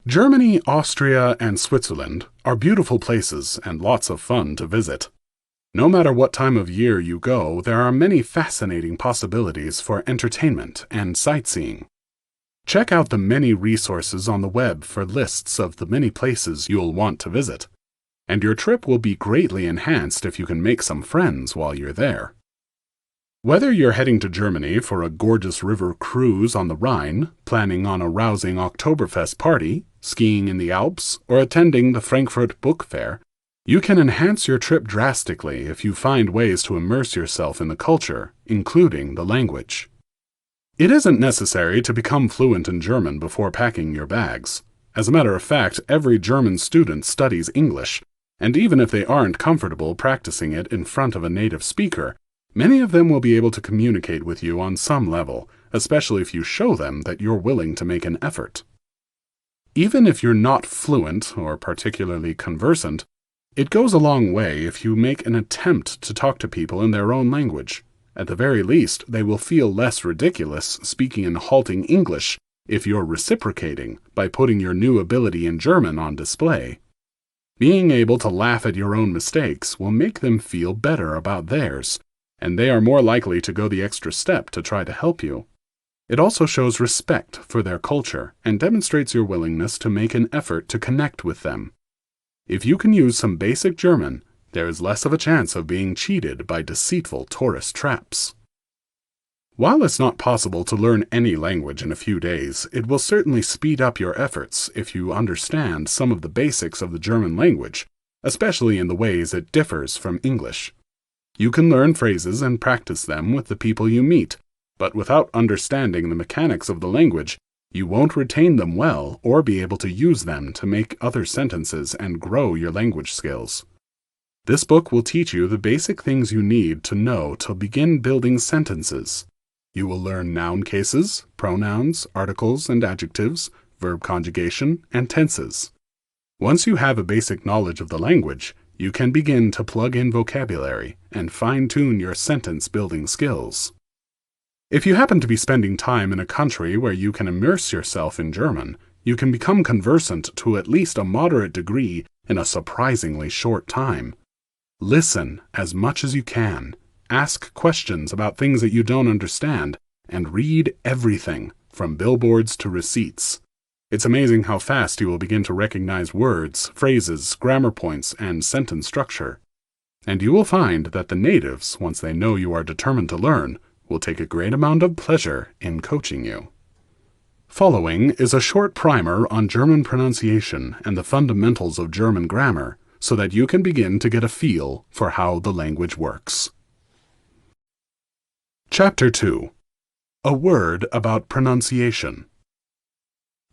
Germany, Austria, and Switzerland are beautiful places and lots of fun to visit. No matter what time of year you go, there are many fascinating possibilities for entertainment and sightseeing. Check out the many resources on the web for lists of the many places you'll want to visit. And your trip will be greatly enhanced if you can make some friends while you're there. Whether you're heading to Germany for a gorgeous river cruise on the Rhine, planning on a rousing Oktoberfest party, skiing in the Alps, or attending the Frankfurt Book Fair, you can enhance your trip drastically if you find ways to immerse yourself in the culture, including the language. It isn't necessary to become fluent in German before packing your bags. As a matter of fact, every German student studies English, and even if they aren't comfortable practicing it in front of a native speaker, many of them will be able to communicate with you on some level, especially if you show them that you're willing to make an effort. Even if you're not fluent or particularly conversant, it goes a long way if you make an attempt to talk to people in their own language. At the very least, they will feel less ridiculous speaking in halting English if you're reciprocating by putting your new ability in German on display. Being able to laugh at your own mistakes will make them feel better about theirs, and they are more likely to go the extra step to try to help you. It also shows respect for their culture and demonstrates your willingness to make an effort to connect with them. If you can use some basic German, there is less of a chance of being cheated by deceitful tourist traps. While it's not possible to learn any language in a few days, it will certainly speed up your efforts if you understand some of the basics of the German language, especially in the ways it differs from English. You can learn phrases and practice them with the people you meet, but without understanding the mechanics of the language, you won't retain them well or be able to use them to make other sentences and grow your language skills. This book will teach you the basic things you need to know to begin building sentences. You will learn noun cases, pronouns, articles and adjectives, verb conjugation, and tenses. Once you have a basic knowledge of the language, you can begin to plug in vocabulary and fine-tune your sentence-building skills. If you happen to be spending time in a country where you can immerse yourself in German, you can become conversant to at least a moderate degree in a surprisingly short time. Listen as much as you can, ask questions about things that you don't understand, and read everything, from billboards to receipts. It's amazing how fast you will begin to recognize words, phrases, grammar points, and sentence structure. And you will find that the natives, once they know you are determined to learn, will take a great amount of pleasure in coaching you. Following is a short primer on German pronunciation and the fundamentals of German grammar, so that you can begin to get a feel for how the language works. Chapter 2. A word about pronunciation.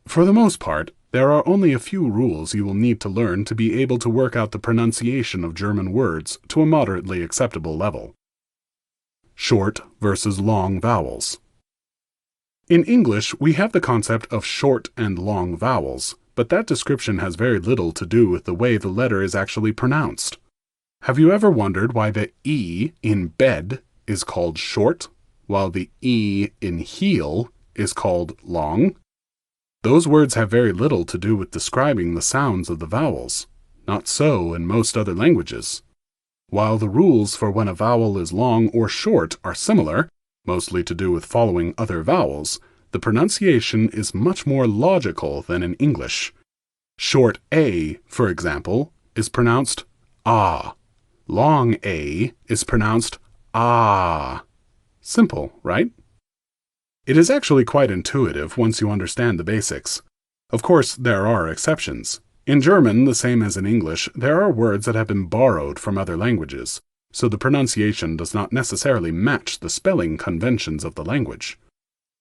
For the most part, there are only a few rules you will need to learn to be able to work out the pronunciation of German words to a moderately acceptable level. Short versus long vowels. In English, we have the concept of short and long vowels, but that description has very little to do with the way the letter is actually pronounced. Have you ever wondered why the E in bed is called short, while the E in heel is called long? Those words have very little to do with describing the sounds of the vowels. Not so in most other languages. While the rules for when a vowel is long or short are similar, mostly to do with following other vowels, the pronunciation is much more logical than in English. Short A, for example, is pronounced ah. Long A is pronounced ah. Simple, right? It is actually quite intuitive once you understand the basics. Of course, there are exceptions. In German, the same as in English, there are words that have been borrowed from other languages, so the pronunciation does not necessarily match the spelling conventions of the language.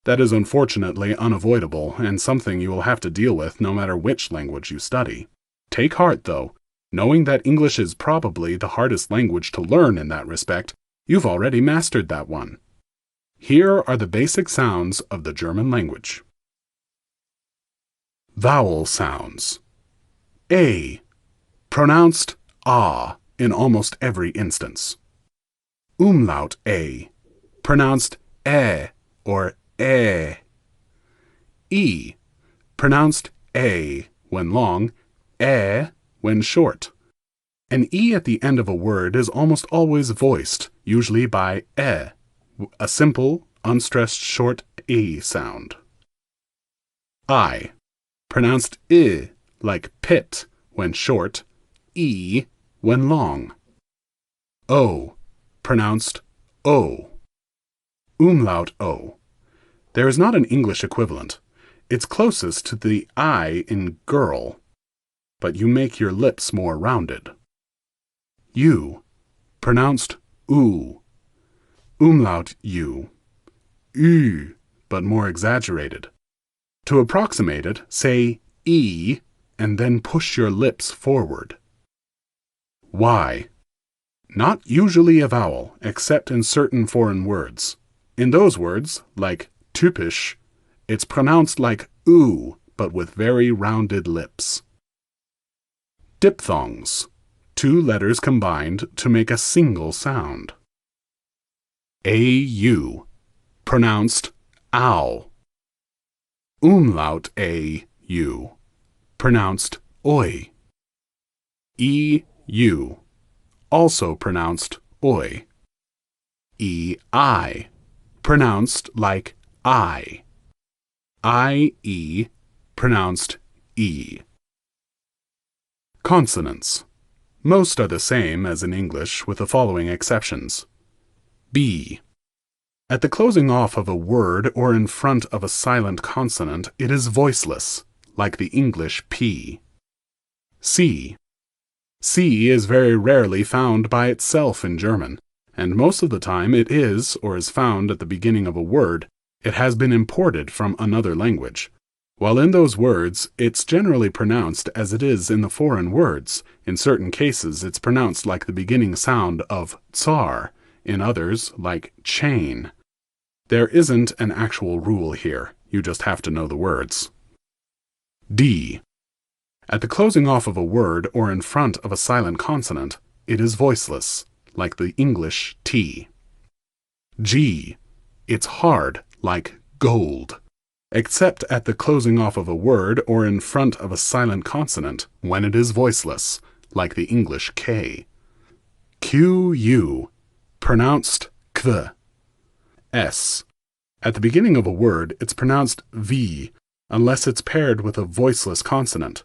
That is unfortunately unavoidable and something you will have to deal with no matter which language you study. Take heart, though. Knowing that English is probably the hardest language to learn in that respect, you've already mastered that one. Here are the basic sounds of the German language. Vowel sounds. A. Pronounced ah in almost every instance. Umlaut A. Pronounced or E. Pronounced A when long, when short. An E at the end of a word is almost always voiced, usually by a simple, unstressed short A sound. I, pronounced I, like pit when short, E when long. O, pronounced O. Umlaut O. There is not an English equivalent. It's closest to the I in girl, but you make your lips more rounded. U, pronounced oo. Umlaut U. Ü, but more exaggerated. To approximate it, say E and then push your lips forward. Y. Not usually a vowel, except in certain foreign words. In those words, like typisch, it's pronounced like oo, but with very rounded lips. Diphthongs. 2 letters combined to make a single sound. AU, pronounced ow. Umlaut AU, pronounced oi. EU, also pronounced oi. EI, pronounced like I. IE, pronounced E. Consonants. Most are the same as in English, with the following exceptions. B. At the closing off of a word or in front of a silent consonant, it is voiceless, like the English P. C. C is very rarely found by itself in German, and most of the time it is, or is found at the beginning of a word, it has been imported from another language. While in those words, it's generally pronounced as it is in the foreign words. In certain cases, it's pronounced like the beginning sound of tsar, in others, like chain. There isn't an actual rule here, you just have to know the words. D. At the closing off of a word or in front of a silent consonant, it is voiceless, like the English T. G. It's hard, like gold. Except at the closing off of a word or in front of a silent consonant, when it is voiceless, like the English K. QU, pronounced kv. S. At the beginning of a word, it's pronounced V, unless it's paired with a voiceless consonant.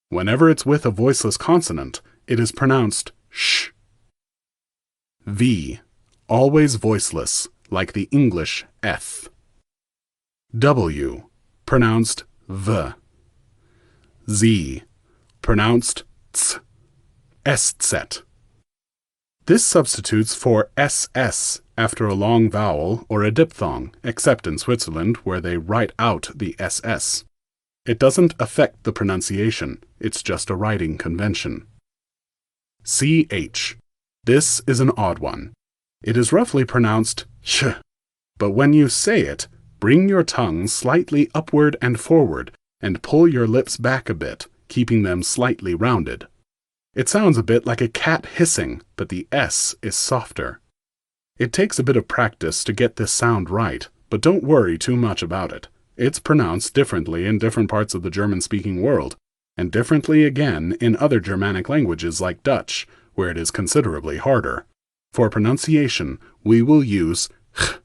Whenever it's with a voiceless consonant, it is pronounced sh. V, always voiceless, like the English F. W, pronounced V. Z, pronounced ts. Estzet. This substitutes for SS after a long vowel or a diphthong, except in Switzerland where they write out the SS. It doesn't affect the pronunciation, it's just a writing convention. CH. This is an odd one. It is roughly pronounced sh, but when you say it, bring your tongue slightly upward and forward and pull your lips back a bit, keeping them slightly rounded. It sounds a bit like a cat hissing, but the S is softer. It takes a bit of practice to get this sound right, but don't worry too much about it. It's pronounced differently in different parts of the German-speaking world, and differently again in other Germanic languages like Dutch, where it is considerably harder. For pronunciation, we will use ch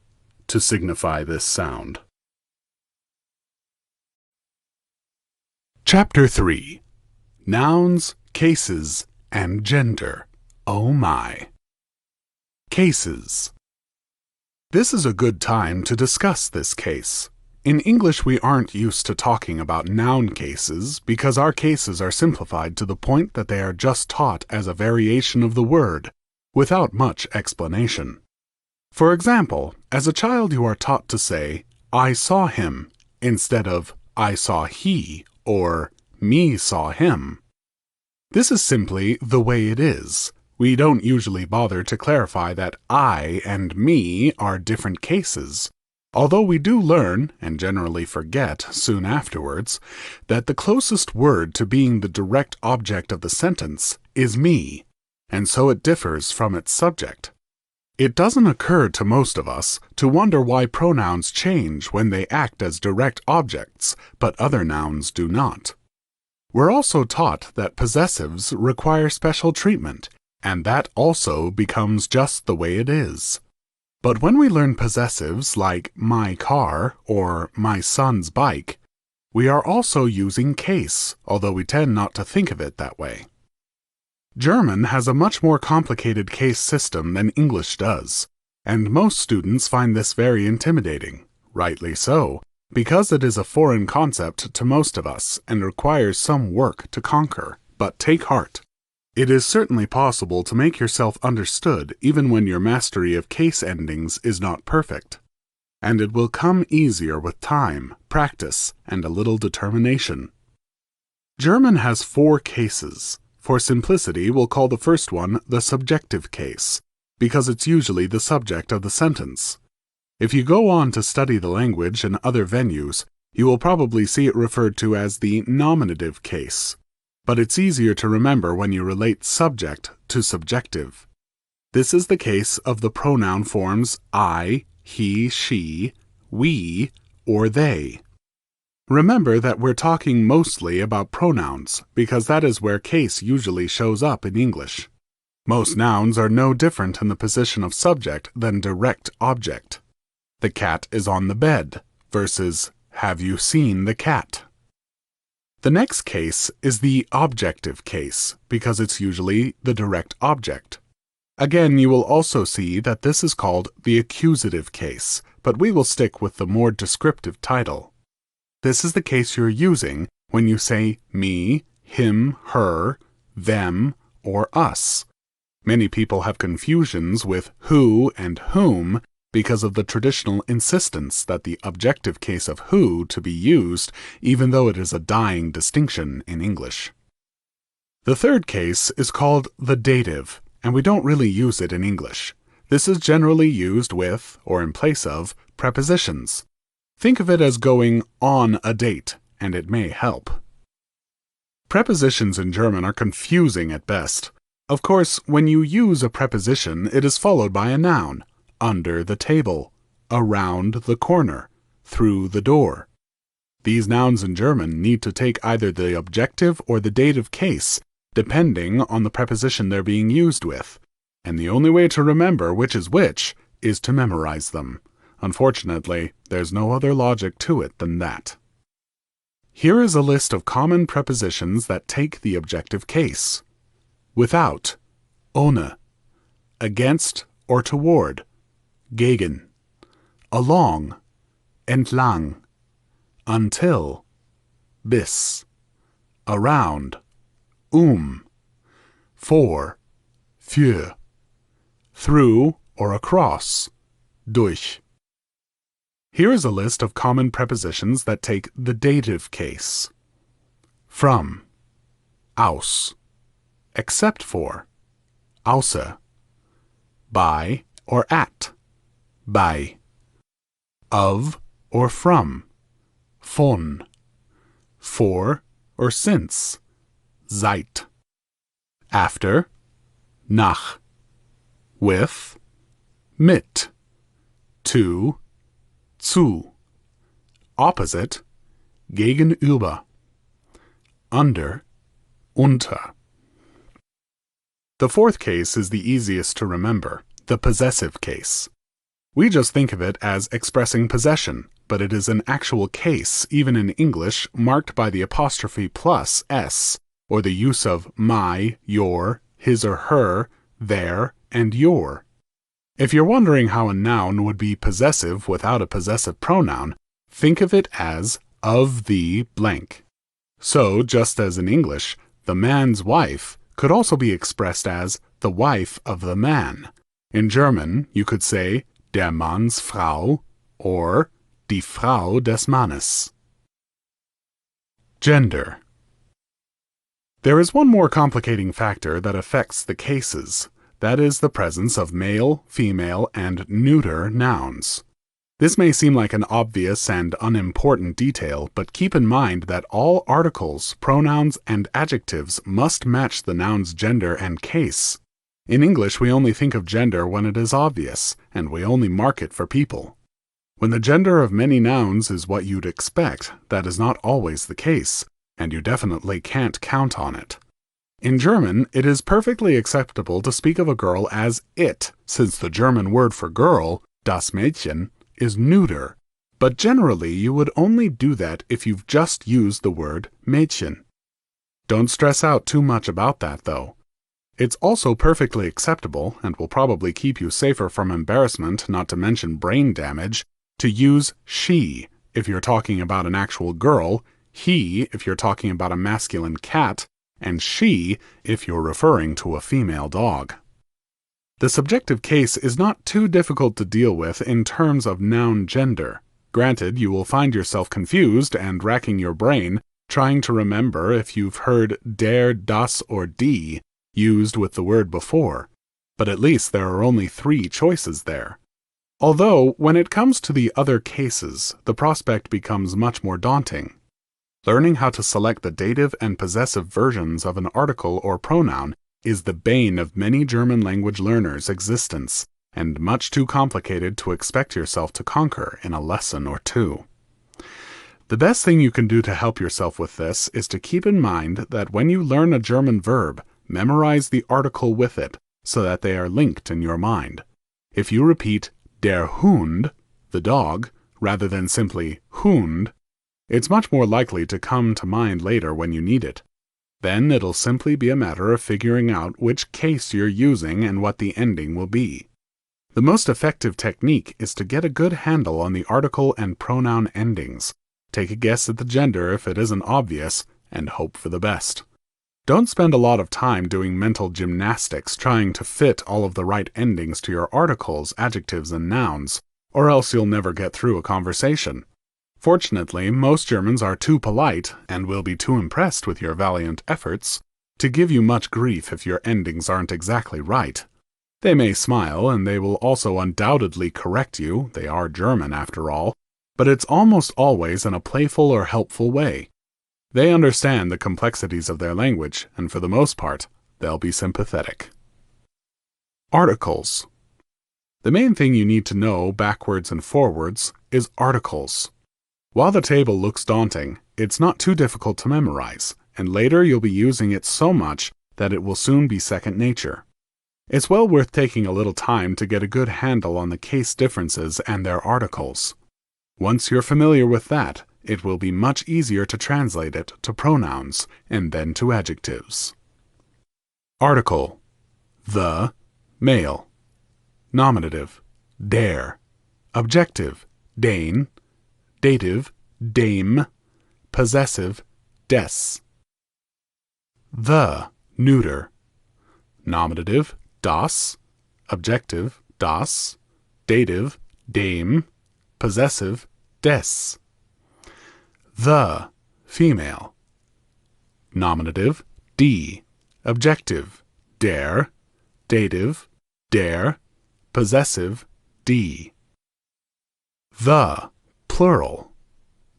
to signify this sound. Chapter 3. Nouns, Cases, and Gender. Oh my! Cases. This is a good time to discuss this case. In English, we aren't used to talking about noun cases because our cases are simplified to the point that they are just taught as a variation of the word, without much explanation. For example, as a child you are taught to say, I saw him, instead of I saw he or me saw him. This is simply the way it is. We don't usually bother to clarify that I and me are different cases, although we do learn, and generally forget soon afterwards, that the closest word to being the direct object of the sentence is me, and so it differs from its subject. It doesn't occur to most of us to wonder why pronouns change when they act as direct objects, but other nouns do not. We're also taught that possessives require special treatment, and that also becomes just the way it is. But when we learn possessives like my car or my son's bike, we are also using case, although we tend not to think of it that way. German has a much more complicated case system than English does, and most students find this very intimidating, rightly so, because it is a foreign concept to most of us and requires some work to conquer. But take heart. It is certainly possible to make yourself understood even when your mastery of case endings is not perfect. And it will come easier with time, practice, and a little determination. German has 4 cases. For simplicity, we'll call the first one the subjective case, because it's usually the subject of the sentence. If you go on to study the language in other venues, you will probably see it referred to as the nominative case, but it's easier to remember when you relate subject to subjective. This is the case of the pronoun forms I, he, she, we, or they. Remember that we're talking mostly about pronouns, because that is where case usually shows up in English. Most nouns are no different in the position of subject than direct object. The cat is on the bed, versus have you seen the cat? The next case is the objective case, because it's usually the direct object. Again, you will also see that this is called the accusative case, but we will stick with the more descriptive title. This is the case you're using when you say me, him, her, them, or us. Many people have confusions with who and whom because of the traditional insistence that the objective case of who to be used, even though it is a dying distinction in English. The third case is called the dative, and we don't really use it in English. This is generally used with, or in place of, prepositions. Think of it as going on a date, and it may help. Prepositions in German are confusing at best. Of course, when you use a preposition, it is followed by a noun. Under the table, around the corner, through the door. These nouns in German need to take either the objective or the dative case, depending on the preposition they're being used with. And the only way to remember which is to memorize them. Unfortunately, there's no other logic to it than that. Here is a list of common prepositions that take the objective case. Without, ohne. Against or toward, gegen. Along, entlang. Until, bis. Around, for, für. Through or across, durch. Here is a list of common prepositions that take the dative case. From, aus. Except for, außer. By or at, bei. Of or from, von. For or since, seit. After, nach. With, mit. To, zu. Opposite, gegenüber. Under, unter. The fourth case is the easiest to remember, the possessive case. We just think of it as expressing possession, but it is an actual case, even in English, marked by the apostrophe plus s, or the use of my, your, his or her, their, and your. If you're wondering how a noun would be possessive without a possessive pronoun, think of it as of the blank. So, just as in English, the man's wife could also be expressed as the wife of the man. In German, you could say der Manns Frau or die Frau des Mannes. Gender. There is one more complicating factor that affects the cases. That is the presence of male, female, and neuter nouns. This may seem like an obvious and unimportant detail, but keep in mind that all articles, pronouns, and adjectives must match the noun's gender and case. In English, we only think of gender when it is obvious, and we only mark it for people. When the gender of many nouns is what you'd expect, that is not always the case, and you definitely can't count on it. In German, it is perfectly acceptable to speak of a girl as it, since the German word for girl, das Mädchen, is neuter, but generally you would only do that if you've just used the word Mädchen. Don't stress out too much about that, though. It's also perfectly acceptable, and will probably keep you safer from embarrassment, not to mention brain damage, to use she if you're talking about an actual girl, he if you're talking about a masculine cat, and she if you're referring to a female dog. The subjective case is not too difficult to deal with in terms of noun gender. Granted, you will find yourself confused and racking your brain, trying to remember if you've heard der, das, or die used with the word before, but at least there are only 3 choices there. Although, when it comes to the other cases, the prospect becomes much more daunting. Learning how to select the dative and possessive versions of an article or pronoun is the bane of many German language learners' existence, and much too complicated to expect yourself to conquer in a lesson or 2. The best thing you can do to help yourself with this is to keep in mind that when you learn a German verb, memorize the article with it so that they are linked in your mind. If you repeat der Hund, the dog, rather than simply Hund, it's much more likely to come to mind later when you need it. Then it'll simply be a matter of figuring out which case you're using and what the ending will be. The most effective technique is to get a good handle on the article and pronoun endings. Take a guess at the gender if it isn't obvious, and hope for the best. Don't spend a lot of time doing mental gymnastics trying to fit all of the right endings to your articles, adjectives, and nouns, or else you'll never get through a conversation. Fortunately, most Germans are too polite, and will be too impressed with your valiant efforts, to give you much grief if your endings aren't exactly right. They may smile, and they will also undoubtedly correct you, they are German after all, but it's almost always in a playful or helpful way. They understand the complexities of their language, and for the most part, they'll be sympathetic. Articles. The main thing you need to know backwards and forwards is articles. While the table looks daunting, it's not too difficult to memorize, and later you'll be using it so much that it will soon be second nature. It's well worth taking a little time to get a good handle on the case differences and their articles. Once you're familiar with that, it will be much easier to translate it to pronouns and then to adjectives. Article: the, male. Nominative: der. Objective: den. Dative: dem. Possessive: des. The, neuter. Nominative: das. Objective: das. Dative: dem. Possessive: des. The, female. Nominative: die. Objective: der. Dative: der. Possessive: die. The, plural.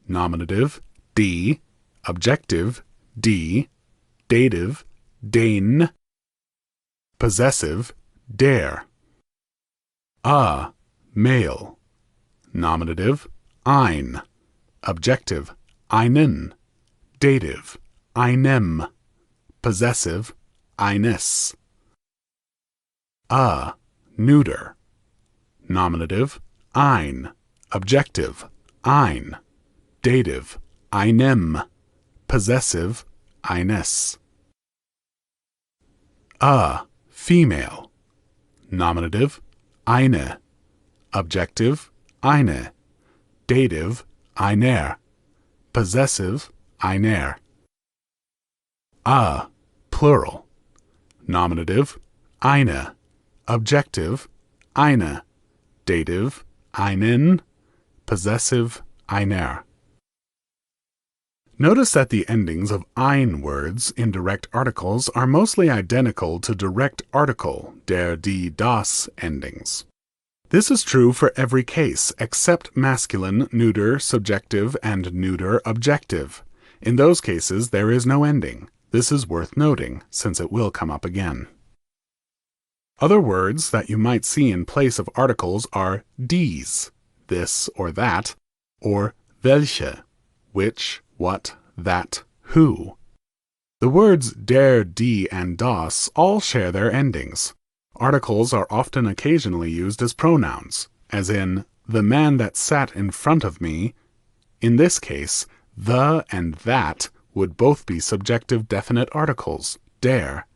Nominative: die. Objective: die. Dative: den. Possessive: der. A, male. Nominative: ein. Objective: einen. Dative: einem. Possessive: eines. A, neuter. Nominative: ein. Objective: ein. Dative: einem. Possessive: eines. A, female. Nominative: eine. Objective: eine. Dative: einer. Possessive: einer. A, plural. Nominative: eine. Objective: eine. Dative: einen. Possessive: einer. Notice that the endings of ein words in direct articles are mostly identical to direct article, der, die, das endings. This is true for every case except masculine, neuter, subjective, and neuter, objective. In those cases, there is no ending. This is worth noting, since it will come up again. Other words that you might see in place of articles are dies, this or that, or welche, which, what, that, who. The words der, die, and das all share their endings. Articles are often occasionally used as pronouns, as in, the man that sat in front of me. In this case, the and that would both be subjective definite articles, der.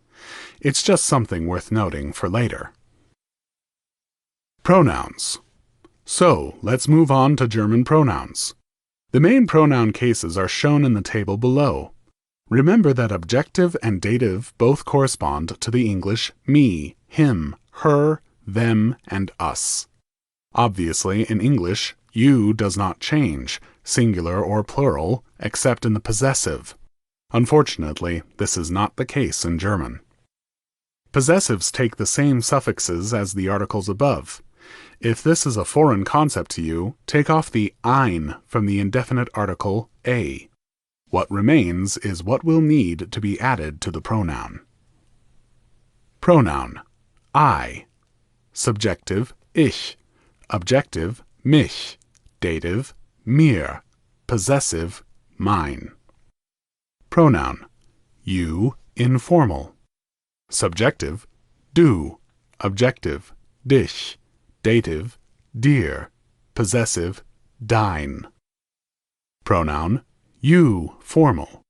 It's just something worth noting for later. Pronouns. So, let's move on to German pronouns. The main pronoun cases are shown in the table below. Remember that objective and dative both correspond to the English me, him, her, them, and us. Obviously, in English, you does not change, singular or plural, except in the possessive. Unfortunately, this is not the case in German. Possessives take the same suffixes as the articles above. If this is a foreign concept to you, take off the ein from the indefinite article a. What remains is what will need to be added to the pronoun. Pronoun. I. Subjective, ich. Objective, mich. Dative, mir. Possessive, mein. Pronoun. You, informal. Subjective, du. Objective, dich. Dative, dir. Possessive, dein. Pronoun. You, formal.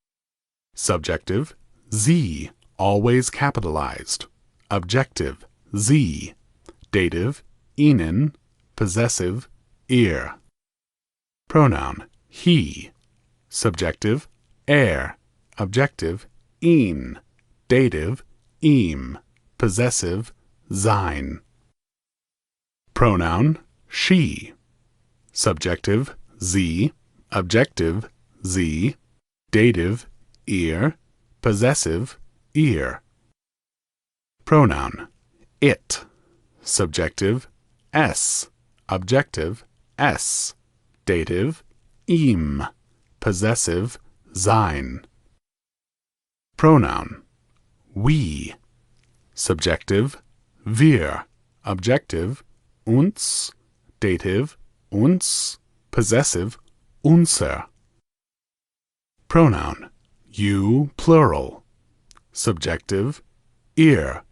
Subjective, sie, always capitalized. Objective, sie. Dative, ihnen. Possessive, ihr. Pronoun, he. Subjective, er. Objective, ihn. Dative, ihm. Possessive, sein. Pronoun, she. Subjective, sie. Objective, sie. Dative, ihr. Possessive, ihr. Pronoun, it. Subjective, es. Objective, es. Dative, ihm. Possessive, sein. Pronoun, we. Subjective, wir. Objective, uns. Dative, uns. Possessive, unser. Pronoun, you, plural. Subjective, ihr.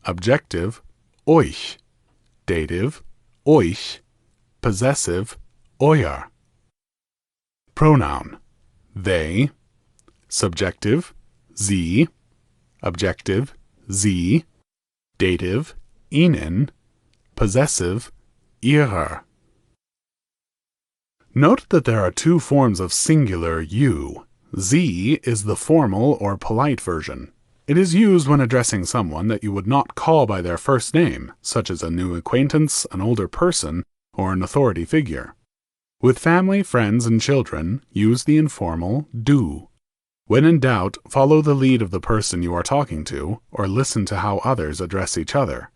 Objective, euch. Dative, euch. Possessive, euer. Pronoun, they. Subjective, sie. Objective, sie. Dative, ihnen. Possessive, ihrer. Note that there are two forms of singular you. Sie is the formal or polite version. It is used when addressing someone that you would not call by their first name, such as a new acquaintance, an older person, or an authority figure. With family, friends, and children, use the informal du. When in doubt, follow the lead of the person you are talking to, or listen to how others address each other.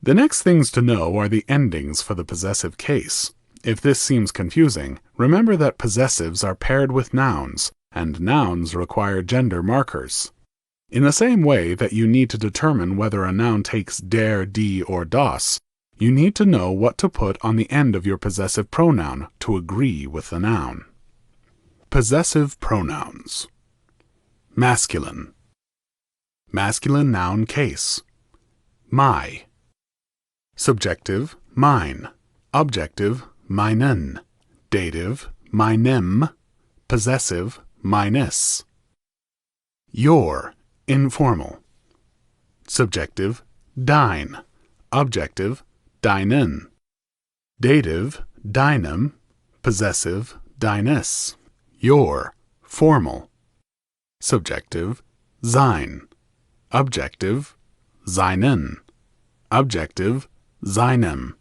The next things to know are the endings for the possessive case. If this seems confusing, remember that possessives are paired with nouns, and nouns require gender markers. In the same way that you need to determine whether a noun takes der, die, or das, you need to know what to put on the end of your possessive pronoun to agree with the noun. Possessive pronouns. Masculine. Masculine noun case. My. Subjective, mine. Objective, meinen. Dative, meinem. Possessive, meines. Your, informal. Subjective, dein. Objective, deinen. Dative, deinem. Possessive, deines. Your, formal. Subjective, sein. Objective, seinen. Objective, seinem.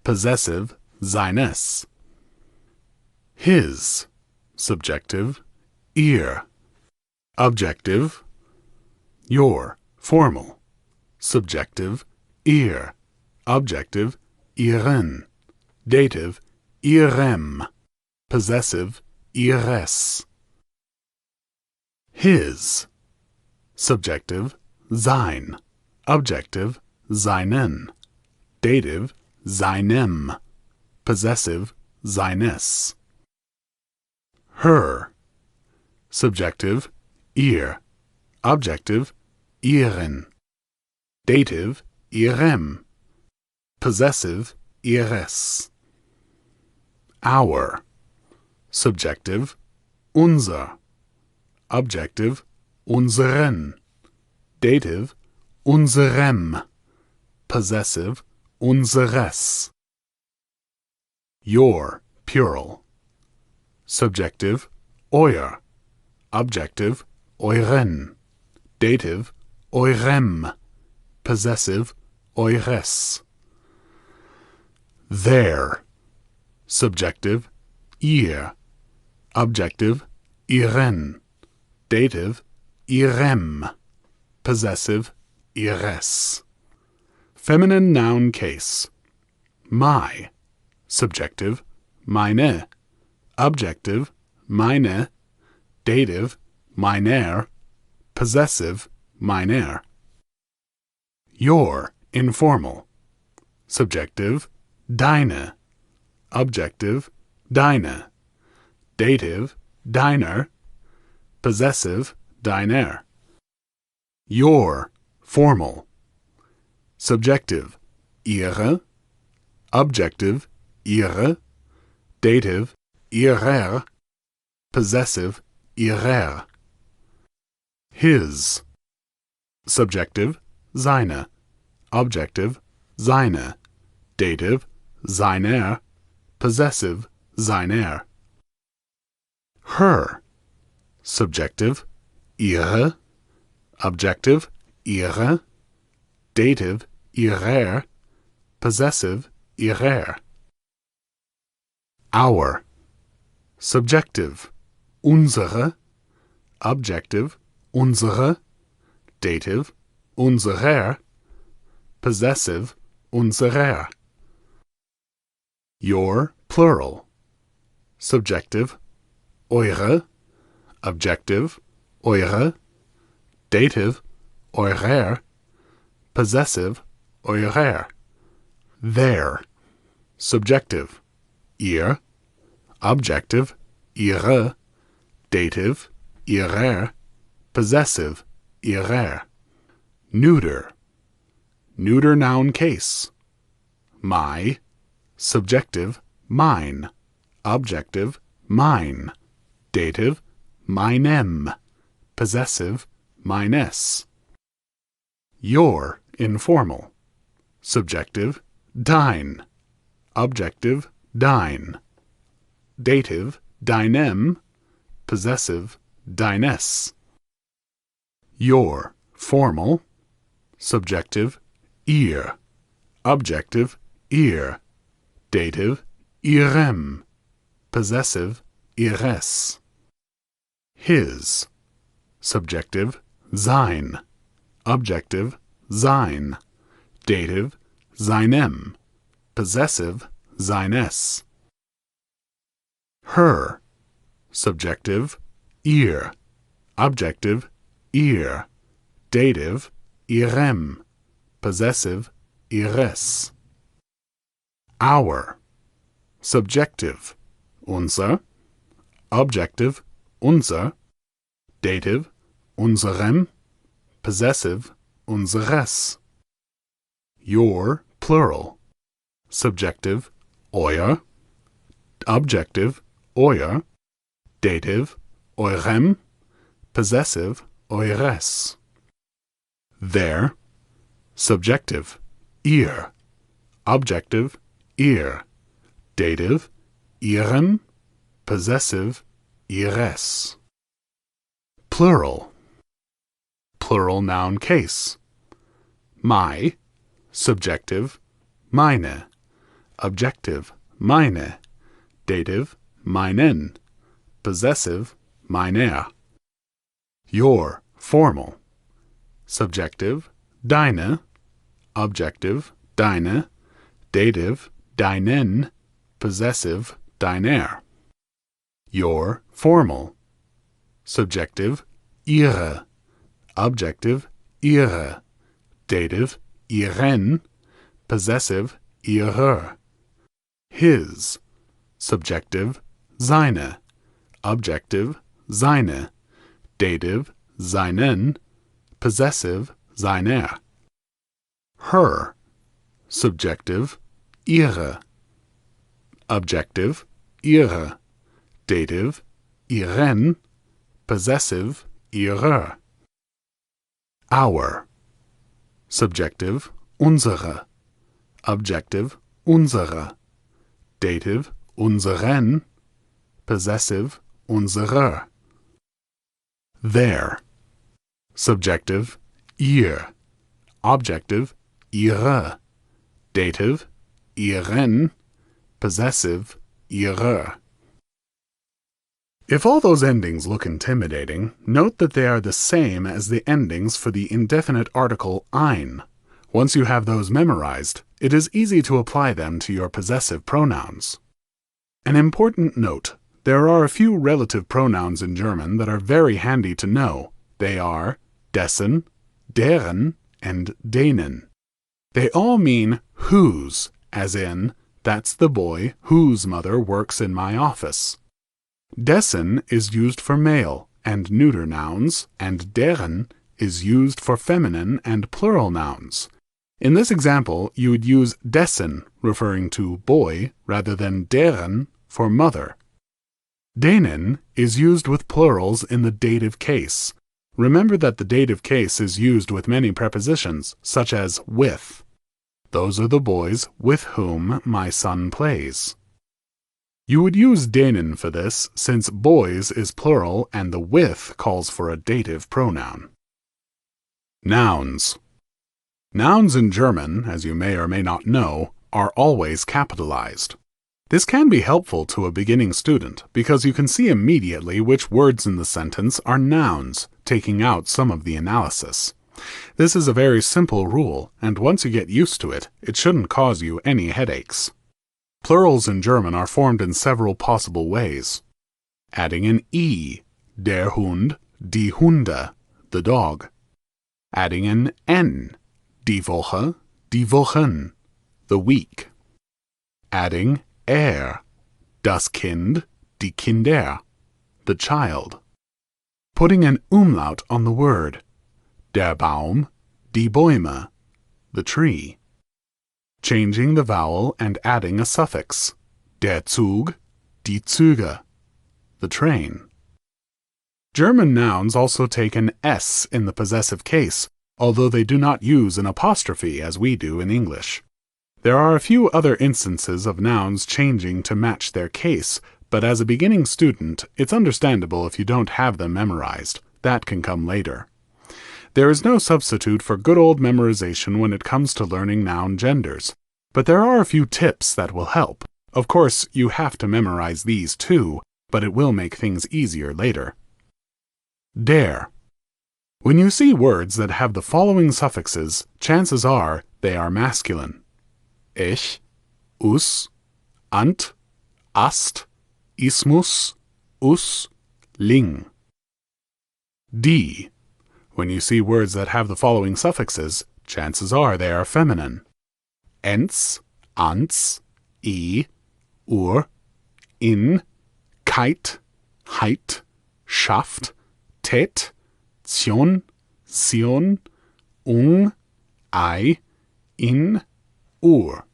Possessive, seines. His. Subjective, ihr. Objective, your, formal. Subjective, ihr. Objective, ihren. Dative, ihrem. Possessive, ihres. His. Subjective, sein. Objective, seinen. Dative, seinem. Possessive, seines. Her. Subjective, ihr. Objective, ihren. Dative, ihrem. Possessive, ihres. Our. Subjective, unser. Objective, unseren. Dative, unserem. Possessive, unseres. Your, plural. Subjective, euer. Objective, euren. Dative, eurem. Possessive, eures. Their. Subjective, ihr. Objective, ihren. Dative, ihrem. Possessive, ihres. Feminine noun case. My. Subjective, meine. Objective, meine. Dative, meiner. Possessive, meiner. Your, informal. Subjective, deine. Objective, deine. Dative, deiner. Possessive, deiner. Your, formal. Subjective, ihre. Objective, ihre. Dative, ihrer. Possessive, ihrer. His. Subjective, seine. Objective, seine. Dative, seiner. Possessive, seiner. Her. Subjective, ihre. Objective, ihre. Dative, ihrer. Possessive, ihrer. Our. Subjective, unsere. Objective, unsere. Dative, unserer. Possessive, unserer. Your, plural. Subjective, eure. Objective, eure. Dative, eurer. Possessive, eurer. Their. Subjective, ihr. Objective, ihre. Dative, ihrer. Possessive, ihrer. Neuter. Neuter noun case. My. Subjective, mine. Objective, mine. Dative, meinem. Possessive, meines. Your, informal. Subjective, dein. Objective, dein. Dative, deinem. Possessive, deines. Your, formal. Subjective, ihr. Objective, ihr. Dative, ihrem. Possessive, ihres. His. Subjective, sein. Objective, sein. Dative, seinem. Possessive, seines. Her. Subjective, ihr. Objective, ihr. Dative, ihrem. Possessive, ihres. Our. Subjective, unser. Objective, unser. Dative, unserem. Possessive, unseres. Your, plural. Subjective, euer. Objective, euer. Dative, eurem. Possessive, eures. Their. Subjective, ihr. Objective, ihr. Dative, ihrem. Possessive, ihres. Plural. Plural noun case. My. Subjective, meine. Objective, meine. Dative, meinen. Possessive, meiner. Your, formal. Subjective, deine. Objective, deine. Dative, deinen. Possessive, deiner. Your, formal. Subjective, ihre. Objective, ihre. Dative, ihren. Possessive, ihrer. His. Subjective, seine. Objective, seine. Dative, seinen, possessive, seiner. Her, subjective, ihre. Objective, ihre. Dative, ihren, possessive, ihrer. Our, subjective, unsere. Objective, unsere. Dative, unseren, possessive, unserer. Their, subjective, ihr. Objective, ihre. Dative, ihren, possessive, ihrer. If all those endings look intimidating, note that they are the same as the endings for the indefinite article ein. Once you have those memorized, it is easy to apply them to your possessive pronouns. An important note: there are a few relative pronouns in German that are very handy to know. They are dessen, deren, and denen. They all mean whose, as in, that's the boy whose mother works in my office. Dessen is used for male and neuter nouns, and deren is used for feminine and plural nouns. In this example, you would use dessen, referring to boy, rather than deren, for mother. Denen is used with plurals in the dative case. Remember that the dative case is used with many prepositions, such as with. Those are the boys with whom my son plays. You would use denen for this, since boys is plural and the with calls for a dative pronoun. Nouns. Nouns in German, as you may or may not know, are always capitalized. This can be helpful to a beginning student because you can see immediately which words in the sentence are nouns, taking out some of the analysis. This is a very simple rule, and once you get used to it, it shouldn't cause you any headaches. Plurals in German are formed in several possible ways. Adding an e, der Hund, die Hunde, the dog. Adding an n, die Woche, die Wochen, the week. Adding das Kind, die Kinder, the child. Putting an umlaut on the word. Der Baum, die Bäume, the tree. Changing the vowel and adding a suffix. Der Zug, die Züge, the train. German nouns also take an s in the possessive case, although they do not use an apostrophe as we do in English. There are a few other instances of nouns changing to match their case, but as a beginning student, it's understandable if you don't have them memorized. That can come later. There is no substitute for good old memorization when it comes to learning noun genders, but there are a few tips that will help. Of course, you have to memorize these too, but it will make things easier later. Der. When you see words that have the following suffixes, chances are they are masculine. Ich, us, ant, ast, ismus, us, ling. Die. When you see words that have the following suffixes, chances are they are feminine. Ens, ans, i, ur, in, kite, heit, schafft, tät, zion, sion, ung, ei, in, ur.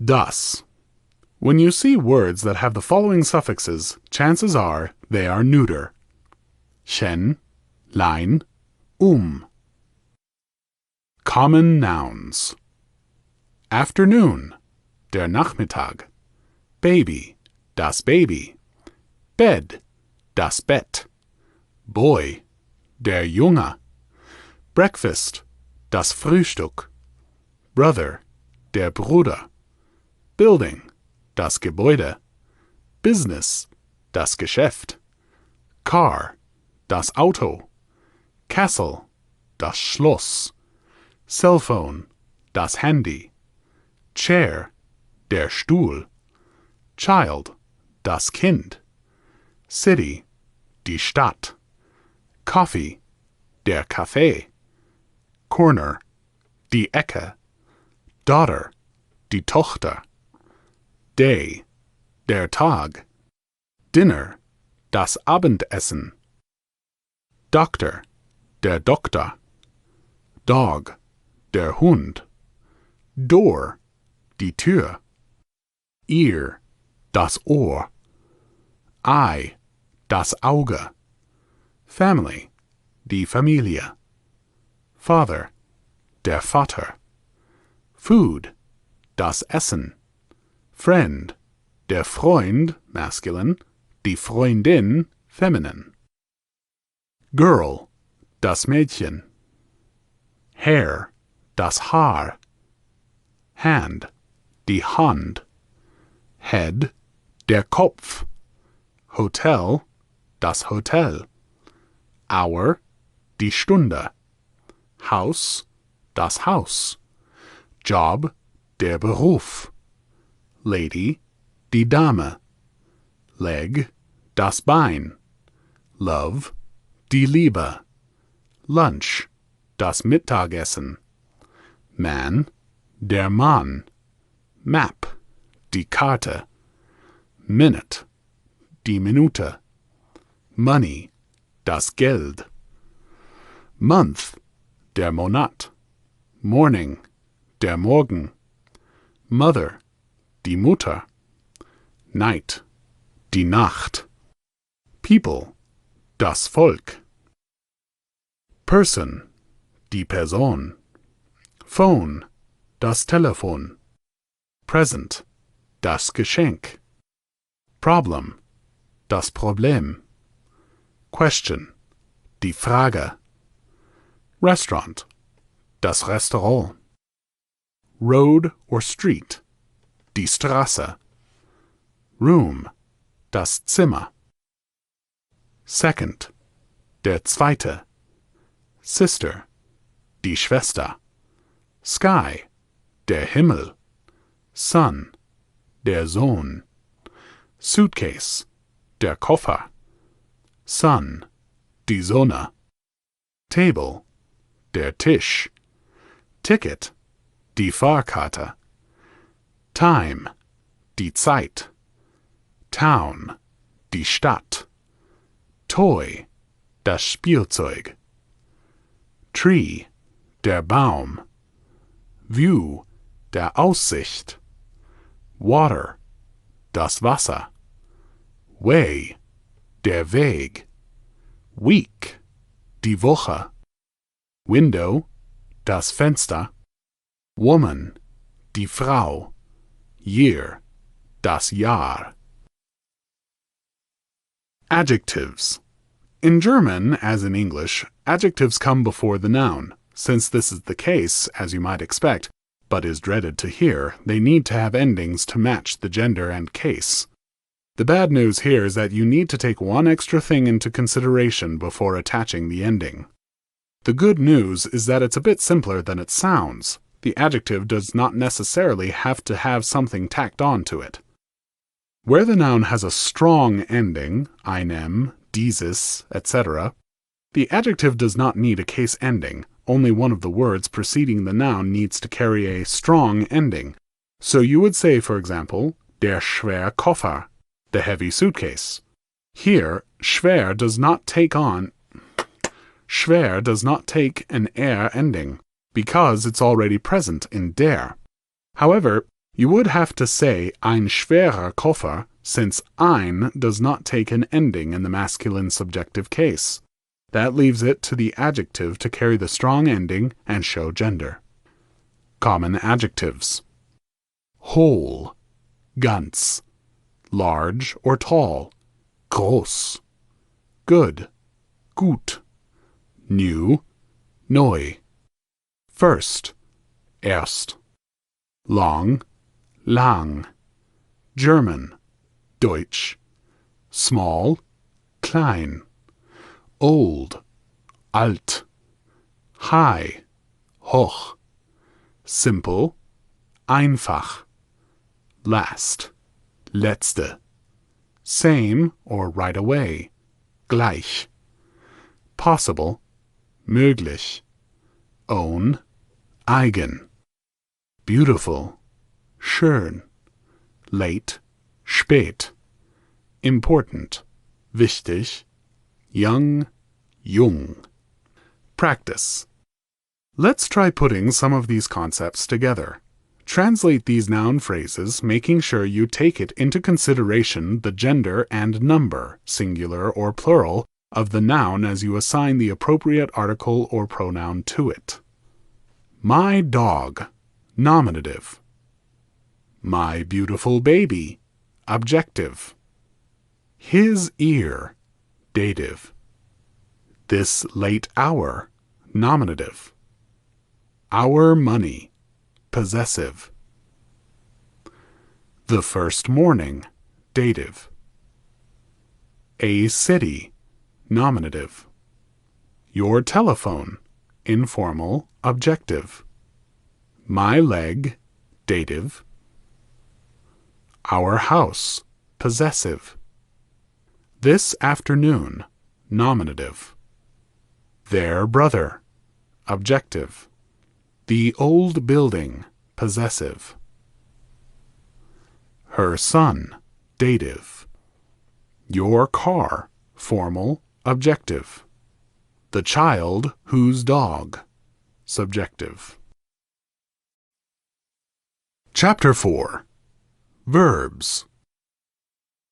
Das. When you see words that have the following suffixes, chances are they are neuter. Chen, lein, Common nouns. Afternoon, der Nachmittag. Baby, das Baby. Bed, das Bett. Boy, der Junge. Breakfast, das Frühstück. Brother, der Bruder. Building, das Gebäude. Business, das Geschäft. Car, das Auto. Castle, das Schloss. Cellphone, das Handy. Chair, der Stuhl. Child, das Kind. City, die Stadt. Coffee, der Kaffee. Corner, die Ecke. Daughter, die Tochter. Day, der Tag. Dinner, das Abendessen. Doctor, der Doktor. Dog, der Hund. Door, die Tür. Ear, das Ohr. Eye, das Auge. Family, die Familie. Father, der Vater. Food, das Essen. Friend, der Freund, masculine, die Freundin, feminine. Girl, das Mädchen. Hair, das Haar. Hand, die Hand. Head, der Kopf. Hotel, das Hotel. Hour, die Stunde. House, das Haus. Job, der Beruf. Lady, die Dame. Leg, das Bein. Love, die Liebe. Lunch, das Mittagessen. Man, der Mann. Map, die Karte. Minute, die Minute. Money, das Geld. Month, der Monat. Morning, der Morgen. Mother, die Mutter. Night, die Nacht. People, das Volk. Person, die Person. Phone, das Telefon. Present, das Geschenk. Problem, das Problem. Question, die Frage. Restaurant, das Restaurant. Road or street, die Straße. Room, das Zimmer. Second, der Zweite. Sister, die Schwester. Sky, der Himmel. Son, der Sohn. Suitcase, der Koffer. Sun, die Sonne. Table, der Tisch. Ticket, die Fahrkarte. Time, die Zeit. Town, die Stadt. Toy, das Spielzeug. Tree, der Baum. View, der Aussicht. Water, das Wasser. Way, der Weg. Week, die Woche. Window, das Fenster. Woman, die Frau. Year, das Jahr. Adjectives. In German, as in English, adjectives come before the noun. Since this is the case, as you might expect, but is dreaded to hear, they need to have endings to match the gender and case. The bad news here is that you need to take one extra thing into consideration before attaching the ending. The good news is that it's a bit simpler than it sounds. The adjective does not necessarily have to have something tacked on to it. Where the noun has a strong ending, einem, dieses, etc., the adjective does not need a case ending. Only one of the words preceding the noun needs to carry a strong ending. So you would say, for example, der schwere Koffer, the heavy suitcase. Here, schwer does not take an er ending, because it's already present in der. However, you would have to say ein schwerer Koffer, since ein does not take an ending in the masculine subjective case. That leaves it to the adjective to carry the strong ending and show gender. Common adjectives. Whole, ganz. Large or tall, groß. Good, gut. New, neu. First, erst. Long, lang. German, Deutsch. Small, klein. Old, alt. High, hoch. Simple, einfach. Last, letzte. Same or right away, gleich. Possible, möglich. Own, eigen. Beautiful, schön. Late, spät. Important, wichtig. Young, jung. Practice. Let's try putting some of these concepts together. Translate these noun phrases, making sure you take it into consideration the gender and number, singular or plural, of the noun as you assign the appropriate article or pronoun to it. My dog, nominative. My beautiful baby, objective. His ear, dative. This late hour, nominative. Our money, possessive. The first morning, dative. A city, nominative. Your telephone, informal, objective. My leg, dative. Our house, possessive. This afternoon, nominative. Their brother, objective. The old building, possessive. Her son, dative. Your car, formal, objective. The child whose dog, subjective. Chapter 4. Verbs.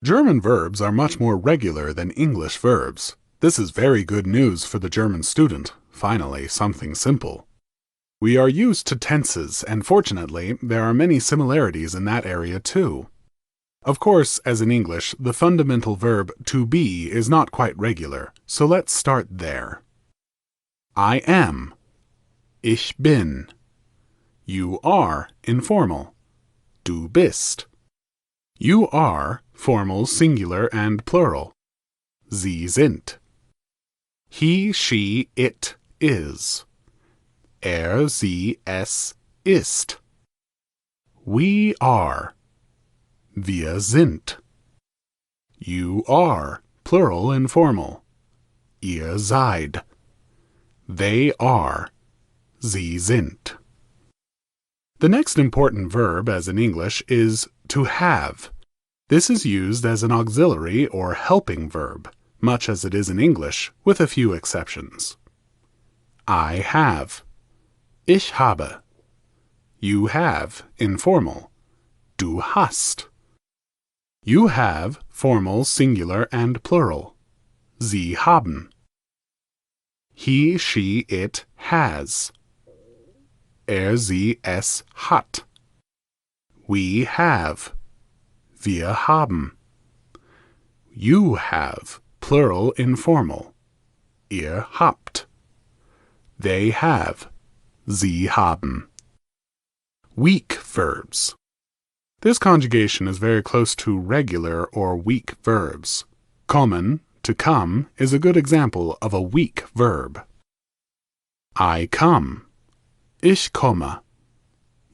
German verbs are much more regular than English verbs. This is very good news for the German student. Finally, something simple. We are used to tenses, and fortunately, there are many similarities in that area too. Of course, as in English, the fundamental verb to be is not quite regular, so let's start there. I am. Ich bin. You are, informal. Du bist. You are, formal, singular, and plural. Sie sind. He, she, it is. Sie, es ist. We are. Wir sind. You are, plural, informal. Ihr seid. They are. Sie sind. The next important verb, as in English, is to have. This is used as an auxiliary or helping verb, much as it is in English, with a few exceptions. I have. Ich habe. You have, informal. Du hast. You have, formal, singular, and plural. Sie haben. He, she, it has. Sie, es hat. We have. Wir haben. You have, plural, informal. Ihr habt. They have. Sie haben. Weak verbs. This conjugation is very close to regular or weak verbs. Kommen, to come, is a good example of a weak verb. I come. Ich komme.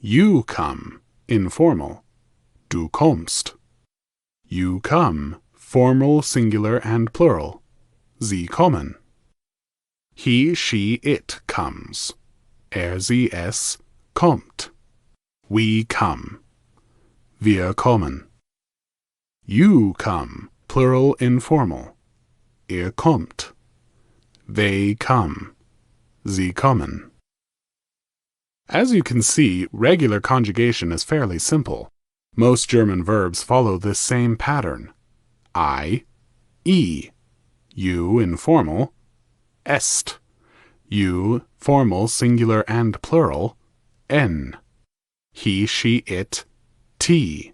You come, informal. Du kommst. You come, formal, singular, and plural. Sie kommen. He, she, it comes. Sie, es kommt. We come. Wir kommen. You come, plural, informal. Ihr kommt. They come. Sie kommen. As you can see, regular conjugation is fairly simple. Most German verbs follow this same pattern. I, e. You, informal. Est. You, formal, singular, and plural. N. He, she, it. T.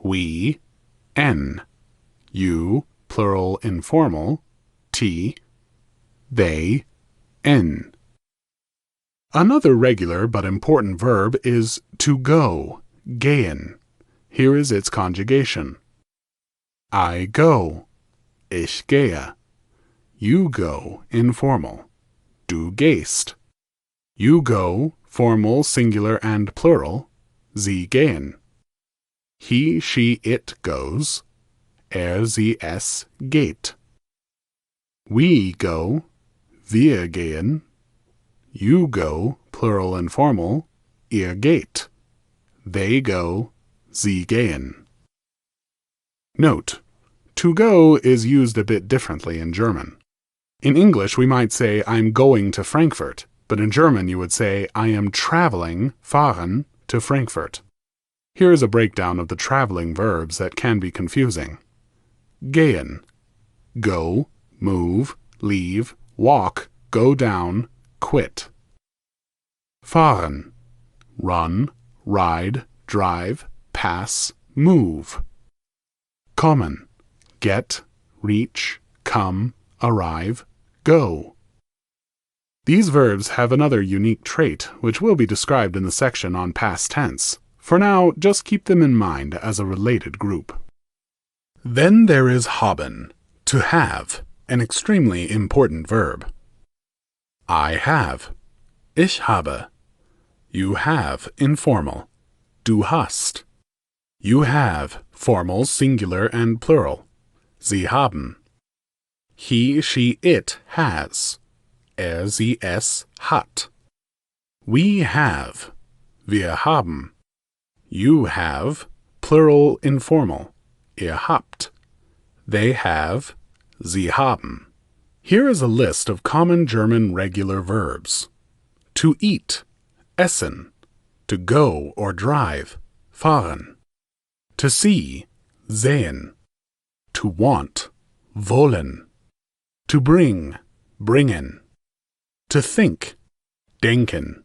We. N. You, plural, informal. T. They. N. Another regular but important verb is to go, gehen. Here is its conjugation. I go. Ich gehe. You go, informal. Du gehst. You go, formal, singular, and plural. Sie gehen. He, she, it goes. Sie, es geht. We go. Wir gehen. You go, plural, informal. Ihr geht. They go. Sie gehen. Note: to go is used a bit differently in German. In English, we might say, I'm going to Frankfurt, but in German you would say, I am traveling, fahren, to Frankfurt. Here is a breakdown of the traveling verbs that can be confusing. Gehen, go, move, leave, walk, go down, quit. Fahren, run, ride, drive, pass, move. Kommen, get, reach, come, arrive, go. These verbs have another unique trait, which will be described in the section on past tense. For now, just keep them in mind as a related group. Then there is haben, to have, an extremely important verb. I have. Ich habe. You have, informal. Du hast. You have, formal, singular, and plural. Sie haben. He, she, it has. Er, sie, es hat. We have. Wir haben. You have, plural, informal. Ihr habt. They have. Sie haben. Here is a list of common German regular verbs. To eat, essen. To go or drive, fahren. To see, sehen. To want, wollen. To bring, bringen. To think, denken.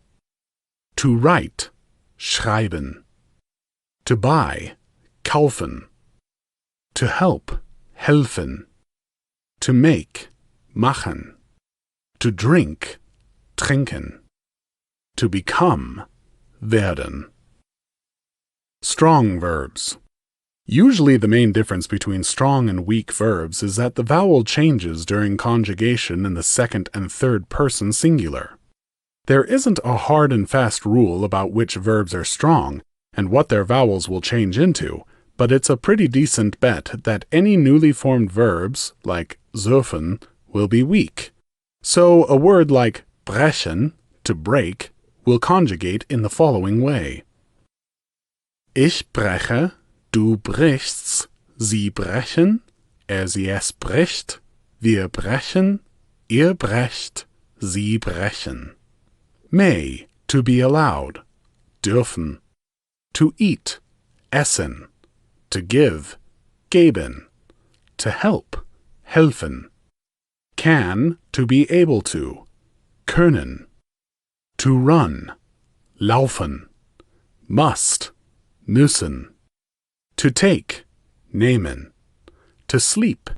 To write, schreiben. To buy, kaufen. To help, helfen. To make, machen. To drink, trinken. To become, werden. Strong verbs. Usually the main difference between strong and weak verbs is that the vowel changes during conjugation in the second and third person singular. There isn't a hard and fast rule about which verbs are strong and what their vowels will change into, but it's a pretty decent bet that any newly formed verbs, like surfen, will be weak. So a word like brechen, to break, will conjugate in the following way. Ich breche, du brichst, sie brechen, sie es bricht, wir brechen, ihr brecht, sie brechen. May, to be allowed, dürfen. To eat, essen. To give, geben. To help, helfen. Can, to be able to, können. To run, laufen. Must, müssen. To take, nehmen. To sleep,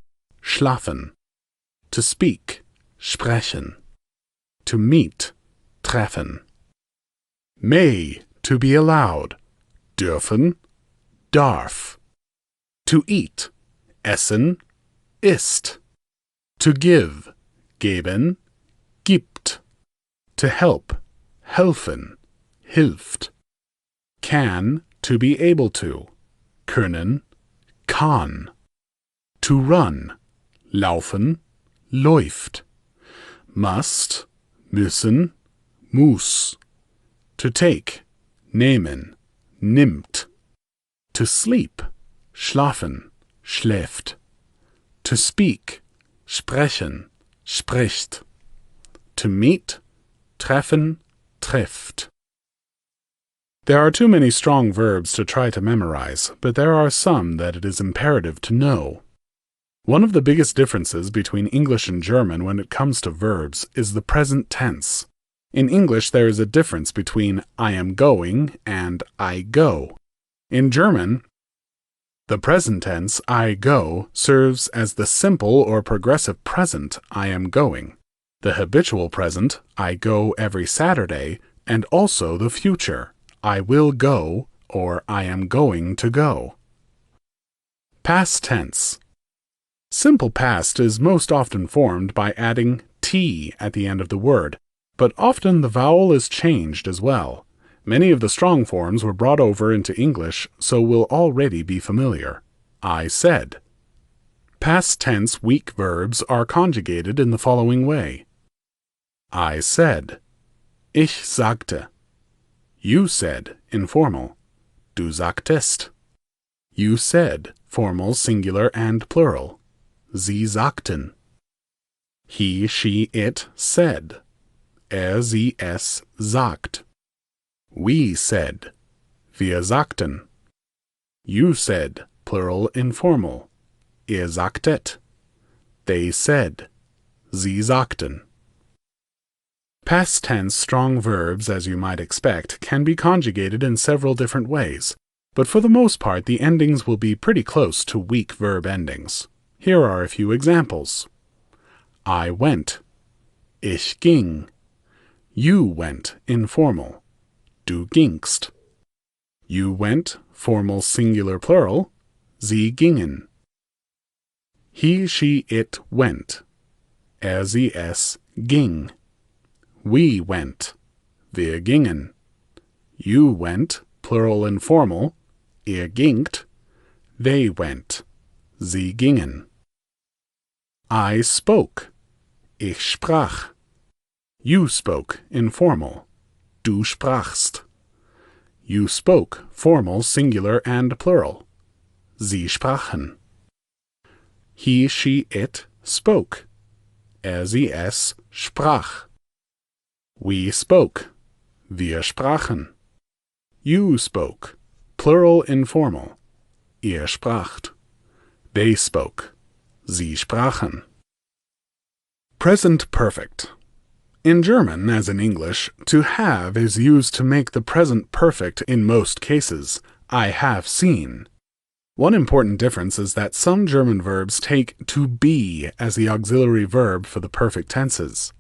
schlafen. To speak, sprechen. To meet, treffen. May, to be allowed, dürfen, darf. To eat, essen, ist. To give, geben, gibt. To help, helfen, hilft. Can, to be able to, können, kann. To run, laufen, läuft. Must, müssen, muss. To take, nehmen, nimmt. To sleep, schlafen, schläft. To speak, sprechen, spricht. To meet, treffen, trifft. There are too many strong verbs to try to memorize, but there are some that it is imperative to know. One of the biggest differences between English and German when it comes to verbs is the present tense. In English, there is a difference between I am going and I go. In German, the present tense I go serves as the simple or progressive present I am going, the habitual present I go every Saturday, and also the future I will go or I am going to go. Past tense. Simple past is most often formed by adding t at the end of the word, but often the vowel is changed as well. Many of the strong forms were brought over into English, so will already be familiar. I said. Past tense weak verbs are conjugated in the following way. I said. Ich sagte. You said, informal. Du sagtest. You said, formal, singular, and plural. Sie sagten. He, she, it said. Sie, es sagt. We said. Wir sagten. You said, plural informal. Ihr sagtet. They said. Sie sagten. Past tense strong verbs, as you might expect, can be conjugated in several different ways, but for the most part the endings will be pretty close to weak verb endings. Here are a few examples. I went. Ich ging. You went, informal. Du gingst. You went, formal singular plural. Sie gingen. He, she, it went. Sie, es ging. We went. Wir gingen. You went, plural informal. Ihr gingt. They went. Sie gingen. I spoke. Ich sprach. You spoke, informal. Du sprachst. You spoke, formal, singular, and plural. Sie sprachen. He, she, it spoke. Sie, es sprach. We spoke. Wir sprachen. You spoke, plural, informal. Ihr spracht. They spoke. Sie sprachen. Present perfect. In German, as in English, to have is used to make the present perfect in most cases. I have seen. One important difference is that some German verbs take to be as the auxiliary verb for the perfect tenses.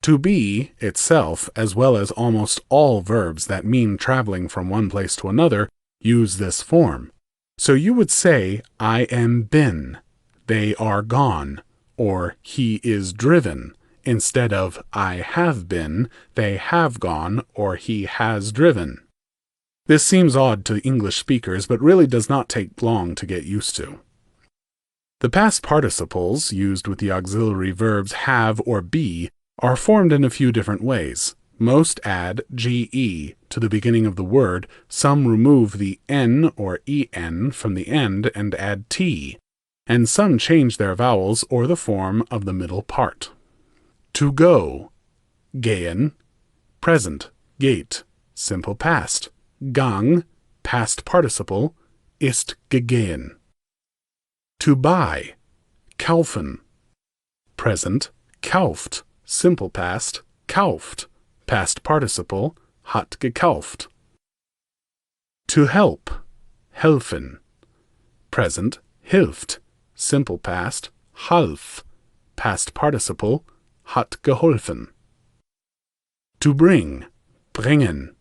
To be itself, as well as almost all verbs that mean traveling from one place to another, use this form. So you would say, I am been, they are gone, or he is driven, instead of I have been, they have gone, or he has driven. This seems odd to English speakers, but really does not take long to get used to. The past participles, used with the auxiliary verbs have or be, are formed in a few different ways. Most add ge to the beginning of the word, some remove the n or en from the end and add t, and some change their vowels or the form of the middle part. To go, gehen, present, geht, simple past, gang, past participle, ist gegehen. To buy, kaufen, present, kauft, simple past, kauft, past participle, hat gekauft. To help, helfen, present, hilft, simple past, half, past participle, hat geholfen. To bring, bringen,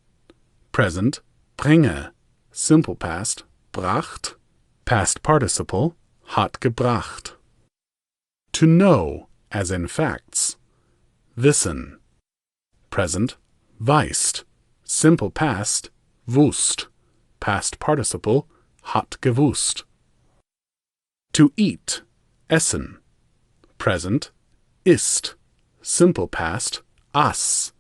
present, bringe, simple past, bracht, past participle, hat gebracht. To know, as in facts, wissen, present, weißt, simple past, wusst, past participle, hat gewusst. To eat, essen, present, isst, simple past, aß,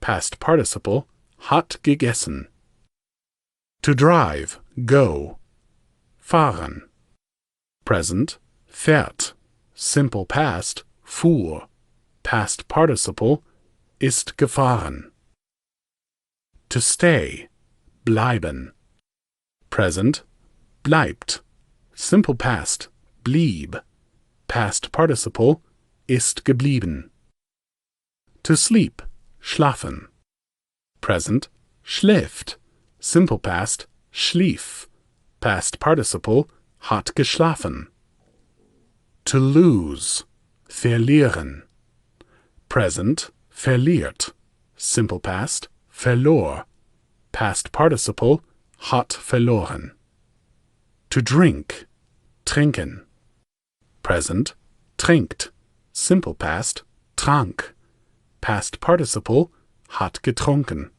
past participle, hat gegessen. To drive, go, fahren, present, fährt, simple past, fuhr, past participle, ist gefahren. To stay, bleiben, present, bleibt, simple past, blieb, past participle, ist geblieben. To sleep, schlafen, present, schläft, simple past, schlief, past participle, hat geschlafen. To lose, verlieren, present, verliert, simple past, verlor, past participle, hat verloren. To drink, trinken, present, trinkt, simple past, trank, past participle, hat getrunken.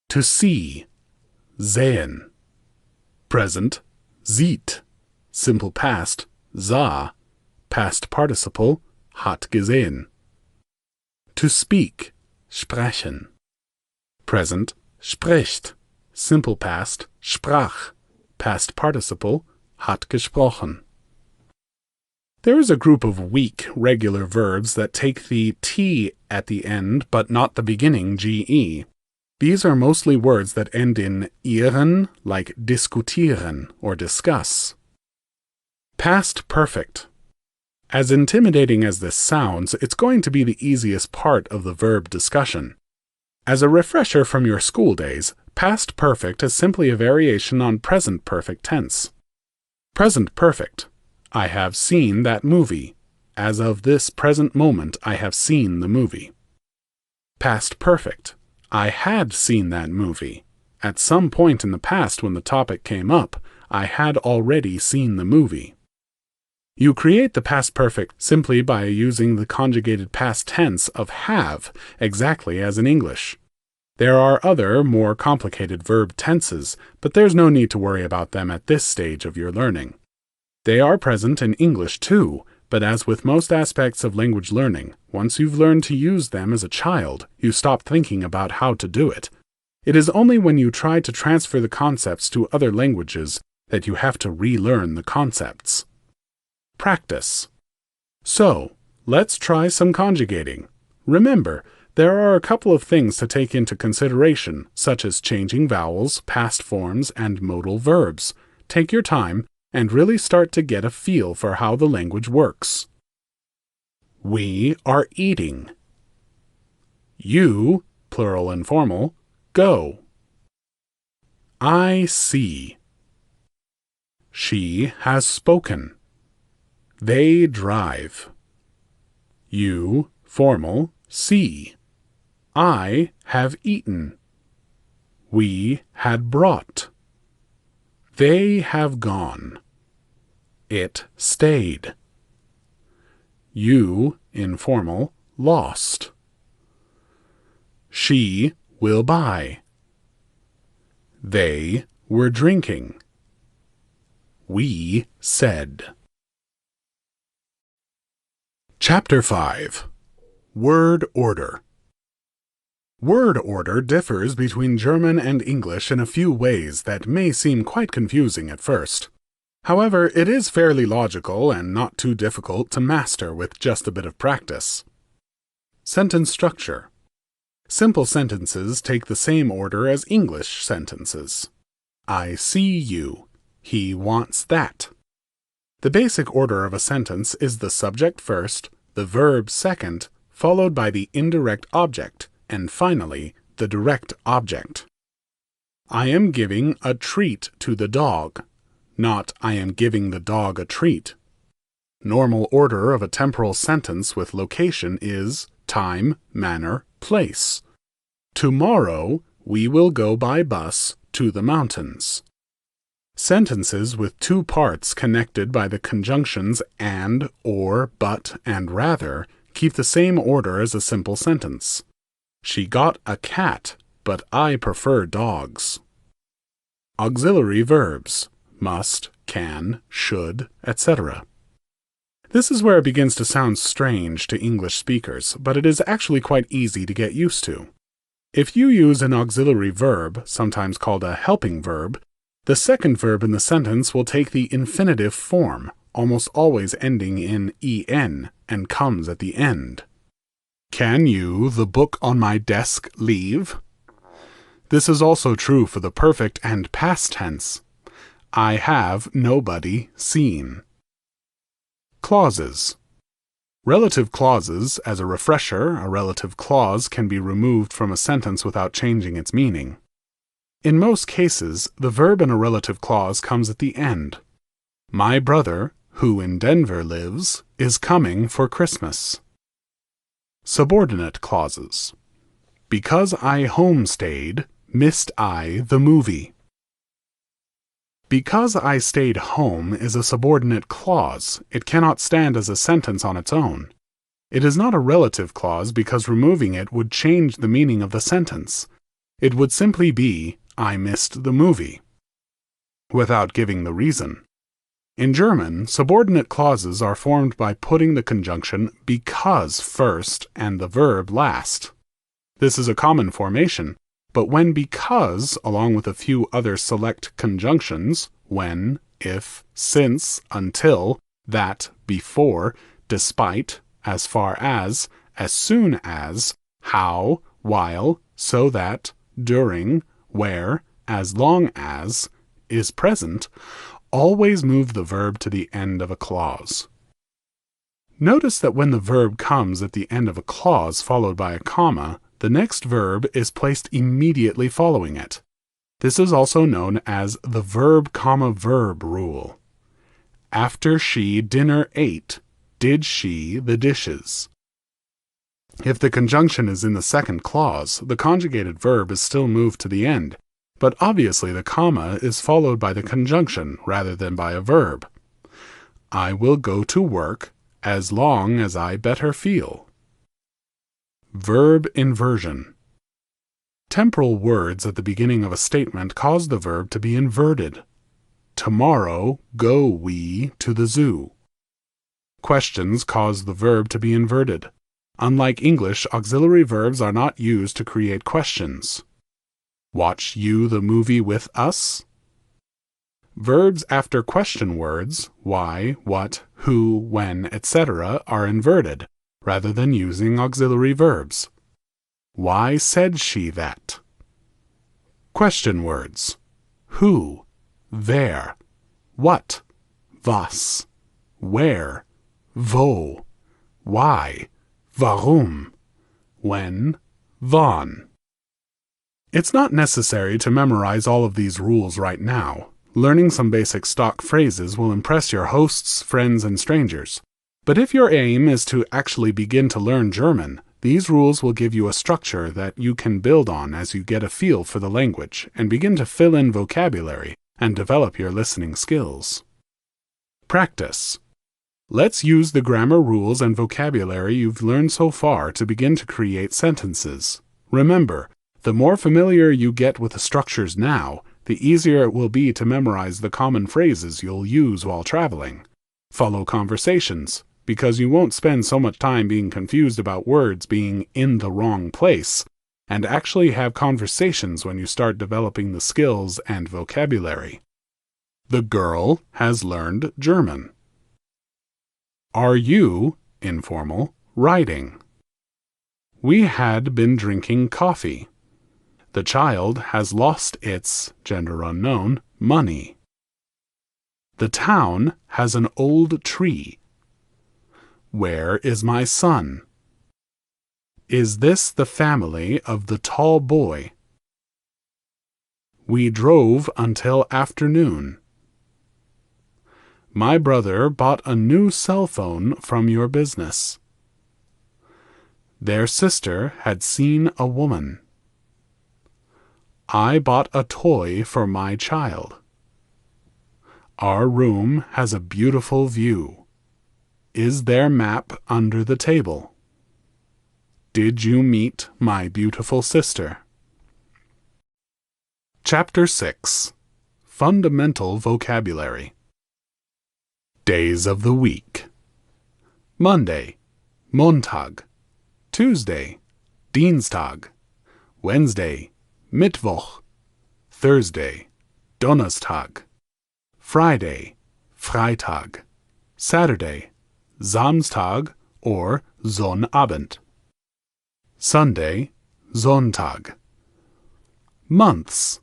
To see, sehen, present, sieht, simple past, sah, past participle, hat gesehen. To speak, sprechen, present, spricht, simple past, sprach, past participle, hat gesprochen. There is a group of weak, regular verbs that take the T at the end but not the beginning GE. These are mostly words that end in ieren, like diskutieren or discuss. Past perfect. As intimidating as this sounds, it's going to be the easiest part of the verb discussion. As a refresher from your school days, past perfect is simply a variation on present perfect tense. Present perfect. I have seen that movie. As of this present moment, I have seen the movie. Past perfect. I had seen that movie. At some point in the past when the topic came up, I had already seen the movie. You create the past perfect simply by using the conjugated past tense of have, exactly as in English. There are other, more complicated verb tenses, but there's no need to worry about them at this stage of your learning. They are present in English too, but as with most aspects of language learning, once you've learned to use them as a child, you stop thinking about how to do it. It is only when you try to transfer the concepts to other languages that you have to relearn the concepts. Practice. So, let's try some conjugating. Remember, there are a couple of things to take into consideration, such as changing vowels, past forms, and modal verbs. Take your time and really start to get a feel for how the language works. We are eating. You, plural informal, go. I see. She has spoken. They drive. You, formal, see. I have eaten. We had brought. They have gone. It stayed. You, informal, lost. She will buy. They were drinking. We said. Chapter 5. Word order. Word order differs between German and English in a few ways that may seem quite confusing at first. However, it is fairly logical and not too difficult to master with just a bit of practice. Sentence structure. Simple sentences take the same order as English sentences. I see you. He wants that. The basic order of a sentence is the subject first, the verb second, followed by the indirect object, and finally, the direct object. I am giving a treat to the dog, not I am giving the dog a treat. Normal order of a temporal sentence with location is time, manner, place. Tomorrow, we will go by bus to the mountains. Sentences with two parts connected by the conjunctions and, or, but, and rather keep the same order as a simple sentence. She got a cat, but I prefer dogs. Auxiliary verbs: must, can, should, etc. This is where it begins to sound strange to English speakers, but it is actually quite easy to get used to. If you use an auxiliary verb, sometimes called a helping verb, the second verb in the sentence will take the infinitive form, almost always ending in en, and comes at the end. Can you, the book on my desk, leave? This is also true for the perfect and past tense. I have nobody seen. Clauses. Relative clauses. As a refresher, a relative clause can be removed from a sentence without changing its meaning. In most cases, the verb in a relative clause comes at the end. My brother, who in Denver lives, is coming for Christmas. Subordinate clauses. Because I homestayed, missed I the movie. Because I stayed home is a subordinate clause. It cannot stand as a sentence on its own. It is not a relative clause because removing it would change the meaning of the sentence. It would simply be, I missed the movie, without giving the reason. In German, subordinate clauses are formed by putting the conjunction because first and the verb last. This is a common formation, but when because, along with a few other select conjunctions, when, if, since, until, that, before, despite, as far as soon as, how, while, so that, during, where, as long as, is present, always move the verb to the end of a clause. Notice that when the verb comes at the end of a clause followed by a comma, the next verb is placed immediately following it. This is also known as the verb comma verb rule. After she dinner ate, did she the dishes. If the conjunction is in the second clause, the conjugated verb is still moved to the end, but obviously the comma is followed by the conjunction rather than by a verb. I will go to work as long as I better feel. Verb inversion. Temporal words at the beginning of a statement cause the verb to be inverted. Tomorrow go we to the zoo. Questions cause the verb to be inverted. Unlike English, auxiliary verbs are not used to create questions. Watch you the movie with us? Verbs after question words, why, what, who, when, etc., are inverted, rather than using auxiliary verbs. Why said she that? Question words. Who? Wer? What? Was? Where? Wo? Why? Warum? When? Wann? It's not necessary to memorize all of these rules right now. Learning some basic stock phrases will impress your hosts, friends, and strangers. But if your aim is to actually begin to learn German, these rules will give you a structure that you can build on as you get a feel for the language and begin to fill in vocabulary and develop your listening skills. Practice. Let's use the grammar rules and vocabulary you've learned so far to begin to create sentences. Remember, the more familiar you get with the structures now, the easier it will be to memorize the common phrases you'll use while traveling. Follow conversations, because you won't spend so much time being confused about words being in the wrong place, and actually have conversations when you start developing the skills and vocabulary. The girl has learned German. Are you, informal, writing? We had been drinking coffee. The child has lost its, gender unknown, money. The town has an old tree. Where is my son? Is this the family of the tall boy? We drove until afternoon. My brother bought a new cell phone from your business. Their sister had seen a woman. I bought a toy for my child. Our room has a beautiful view. Is there map under the table? Did you meet my beautiful sister? Chapter 6. Fundamental Vocabulary. Days of the week. Monday, Montag. Tuesday, Dienstag. Wednesday, Mittwoch. Thursday, Donnerstag. Friday, Freitag. Saturday, Samstag or Sonnabend. Sunday, Sonntag. Months.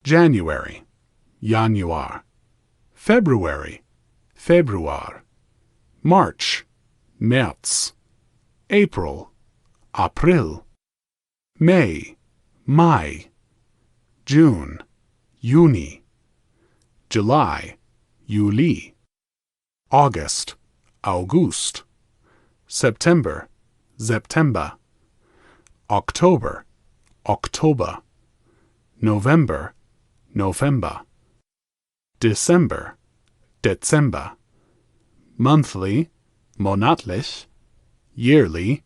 January, Januar. February, Februar. March, März. April, April. May, Mai. June, Juni. July, Juli. August, August. September, September. October, Oktober. November, November. December, Dezember. Monthly, monatlich. Yearly,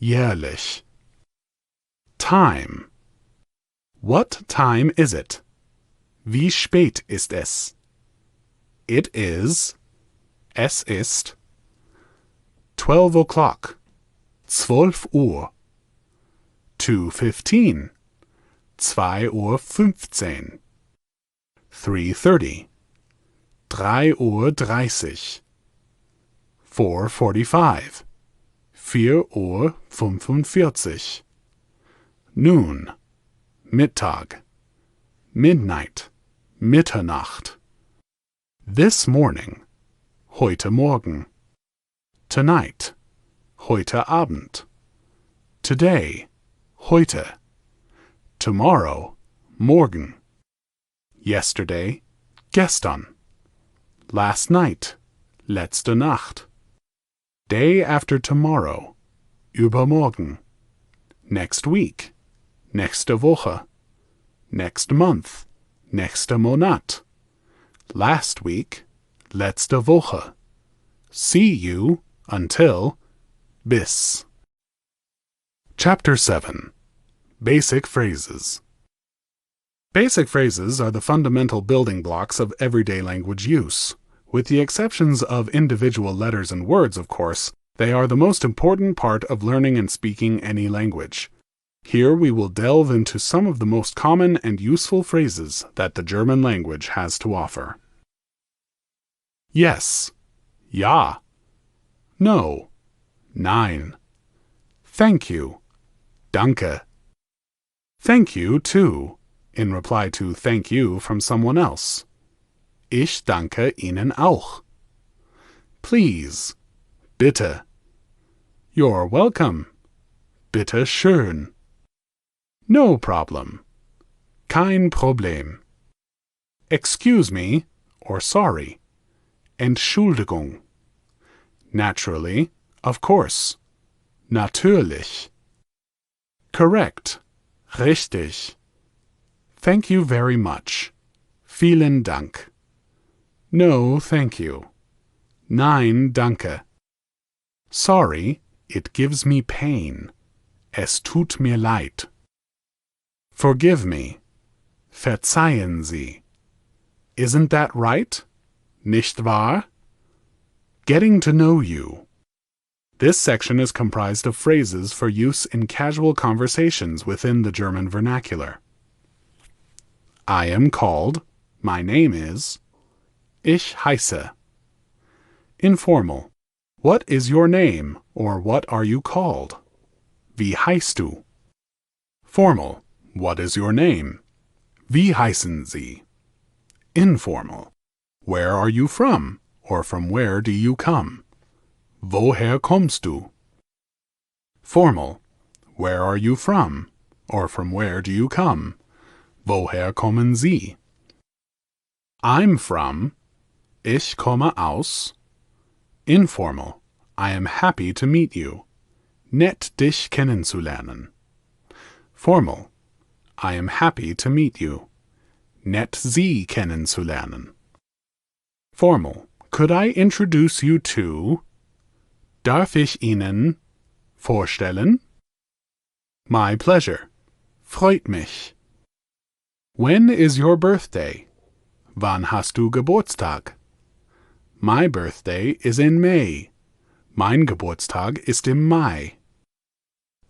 jährlich. Time. What time is it? Wie spät ist es? It is. Es ist. 12 o'clock. 12 Uhr. 2:15. 2:15. 3:30. 3:30 Uhr, 4:45, 4:45, Noon, Mittag, Midnight, Mitternacht, This morning, heute Morgen, Tonight, heute Abend, Today, heute, Tomorrow, morgen, Yesterday, gestern, Last night, letzte Nacht, Day after tomorrow, übermorgen, Next week, nächste Woche, Next month, nächster Monat, Last week, letzte Woche, See you, until, bis. Chapter 7. Basic Phrases. Basic phrases are the fundamental building blocks of everyday language use. With the exceptions of individual letters and words, of course, they are the most important part of learning and speaking any language. Here we will delve into some of the most common and useful phrases that the German language has to offer. Yes, ja. No, nein. Thank you, danke. Thank you, too, in reply to thank you from someone else. Ich danke Ihnen auch. Please, bitte. You're welcome. Bitte schön. No problem. Kein Problem. Excuse me, or sorry. Entschuldigung. Naturally, of course. Natürlich. Correct. Richtig. Thank you very much. Vielen Dank. No, thank you. Nein, danke. Sorry, it gives me pain. Es tut mir leid. Forgive me. Verzeihen Sie. Isn't that right? Nicht wahr? Getting to know you. This section is comprised of phrases for use in casual conversations within the German vernacular. I am called. My name is. Ich heiße. Informal. What is your name, or what are you called? Wie heißt du? Formal. What is your name? Wie heißen Sie? Informal. Where are you from, or from where do you come? Woher kommst du? Formal. Where are you from, or from where do you come? Woher kommen Sie? I'm from. Ich komme aus. Informal. I am happy to meet you. Nett dich kennenzulernen. Formal. I am happy to meet you. Nett Sie kennenzulernen. Formal. Could I introduce you to? Darf ich Ihnen vorstellen? My pleasure. Freut mich. When is your birthday? Wann hast du Geburtstag? My birthday is in May. Mein Geburtstag ist im Mai.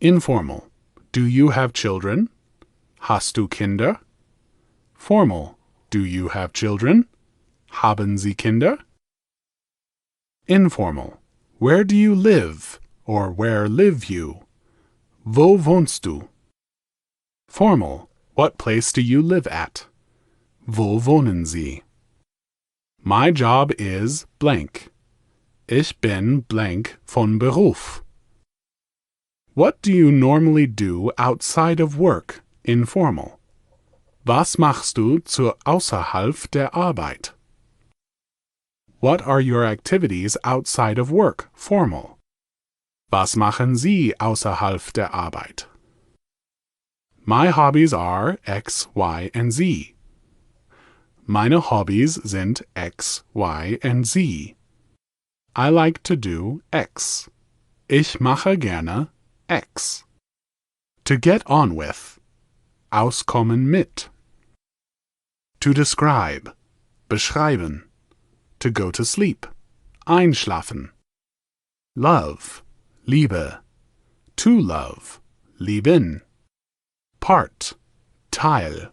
Informal. Do you have children? Hast du Kinder? Formal. Do you have children? Haben Sie Kinder? Informal. Where do you live, or where live you? Wo wohnst du? Formal. What place do you live at? Wo wohnen Sie? My job is blank. Ich bin blank von Beruf. What do you normally do outside of work? Informal. Was machst du zu außerhalb der Arbeit? What are your activities outside of work? Formal. Was machen Sie außerhalb der Arbeit? My hobbies are X, Y, and Z. Meine Hobbys sind X, Y, and Z. I like to do X. Ich mache gerne X. To get on with. Auskommen mit. To describe. Beschreiben. To go to sleep. Einschlafen. Love. Liebe. To love. Lieben. Part. Teil.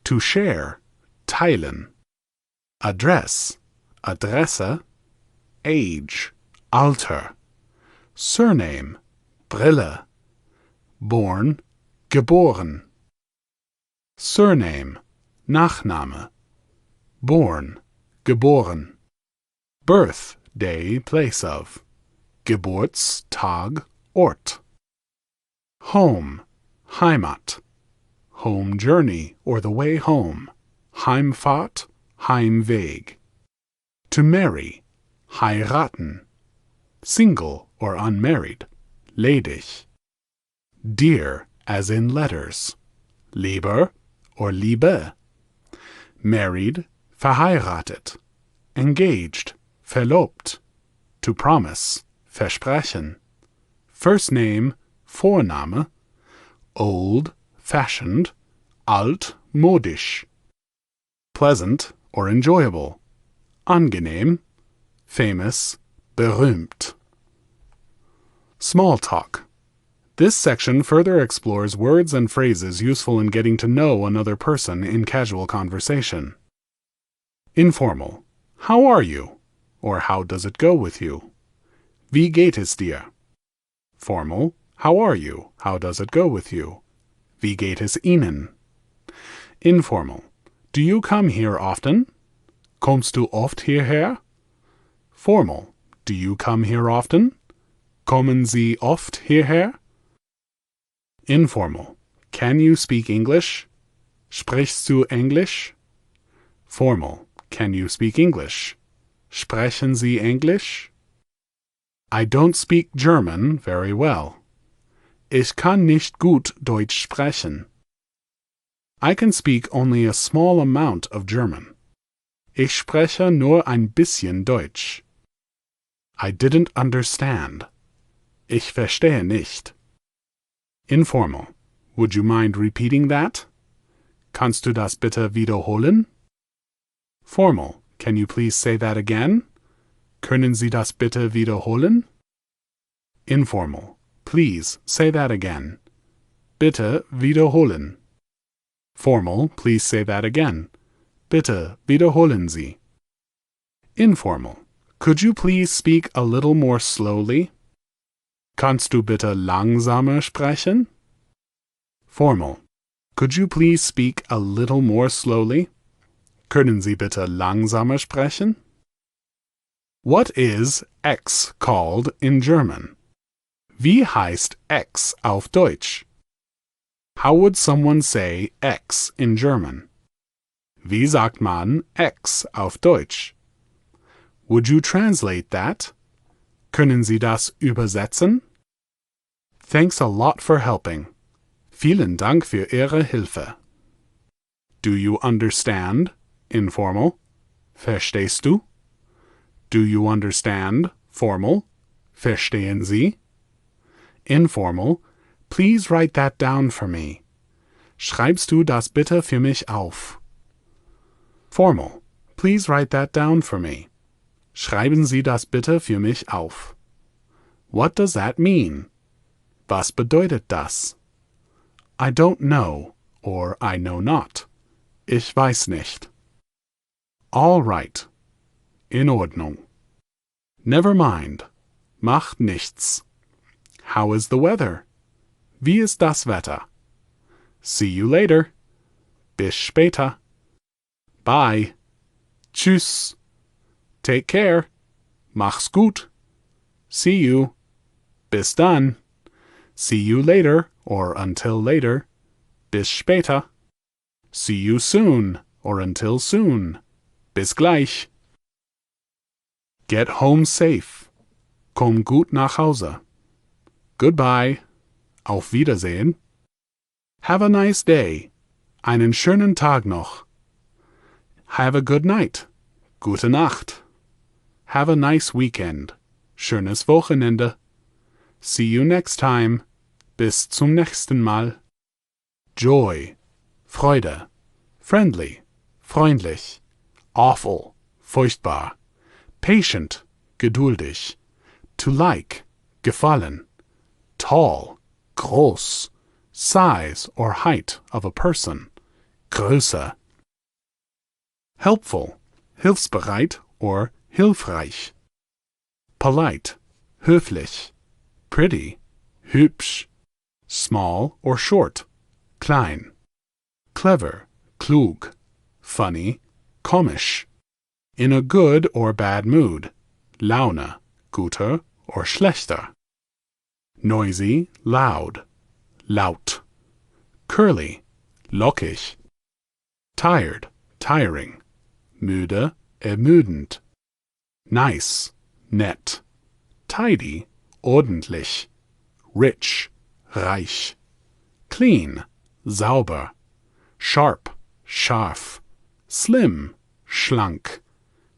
To share. Teilen. Address. Adresse, age, Alter, surname, Brille, born, geboren, surname, Nachname, born, geboren, birth, day, place of, Geburtstag, Ort, home, Heimat, home journey or the way home, Heimfahrt, Heimweg, to marry, heiraten, single or unmarried, ledig, dear as in letters, lieber or Liebe, married, verheiratet, engaged, verlobt, to promise, versprechen, first name, Vorname, old, fashioned, alt, modisch, pleasant or enjoyable, angenehm, famous, berühmt. Small talk. This section further explores words and phrases useful in getting to know another person in casual conversation. Informal. How are you? Or how does it go with you? Wie geht es dir? Formal. How are you? How does it go with you? Wie geht es Ihnen? Informal. Do you come here often? Kommst du oft hierher? Formal. Do you come here often? Kommen Sie oft hierher? Informal. Can you speak English? Sprichst du Englisch? Formal. Can you speak English? Sprechen Sie Englisch? I don't speak German very well. Ich kann nicht gut Deutsch sprechen. I can speak only a small amount of German. Ich spreche nur ein bisschen Deutsch. I didn't understand. Ich verstehe nicht. Informal. Would you mind repeating that? Kannst du das bitte wiederholen? Formal. Can you please say that again? Können Sie das bitte wiederholen? Informal. Please say that again. Bitte wiederholen. Formal. Please say that again. Bitte wiederholen Sie. Informal. Could you please speak a little more slowly? Kannst du bitte langsamer sprechen? Formal. Could you please speak a little more slowly? Können Sie bitte langsamer sprechen? What is X called in German? Wie heißt X auf Deutsch? How would someone say X in German? Wie sagt man X auf Deutsch? Would you translate that? Können Sie das übersetzen? Thanks a lot for helping. Vielen Dank für Ihre Hilfe. Do you understand? Informal. Verstehst du? Do you understand? Formal. Verstehen Sie? Informal. Please write that down for me. Schreibst du das bitte für mich auf? Formal. Please write that down for me. Schreiben Sie das bitte für mich auf. What does that mean? Was bedeutet das? I don't know, or I know not. Ich weiß nicht. All right. In Ordnung. Never mind. Macht nichts. How is the weather? Wie ist das Wetter? See you later. Bis später. Bye. Tschüss. Take care. Mach's gut. See you. Bis dann. See you later, or until later. Bis später. See you soon, or until soon. Bis gleich. Get home safe. Komm gut nach Hause. Goodbye. Auf Wiedersehen. Have a nice day. Einen schönen Tag noch. Have a good night. Gute Nacht. Have a nice weekend. Schönes Wochenende. See you next time. Bis zum nächsten Mal. Joy. Freude. Friendly. Freundlich. Awful. Furchtbar. Patient. Geduldig. To like. Gefallen. Tall. Groß. Size or height of a person. Größe. Helpful. Hilfsbereit or hilfreich. Polite, höflich. Pretty, hübsch. Small or short, klein. Clever, klug. Funny, komisch. In a good or bad mood, Laune, guter or schlechter. Noisy, loud, laut. Curly, lockig. Tired, tiring. Müde, ermüdend. Nice, nett. Tidy, ordentlich. Rich, reich. Clean, sauber. Sharp, scharf. Slim, schlank.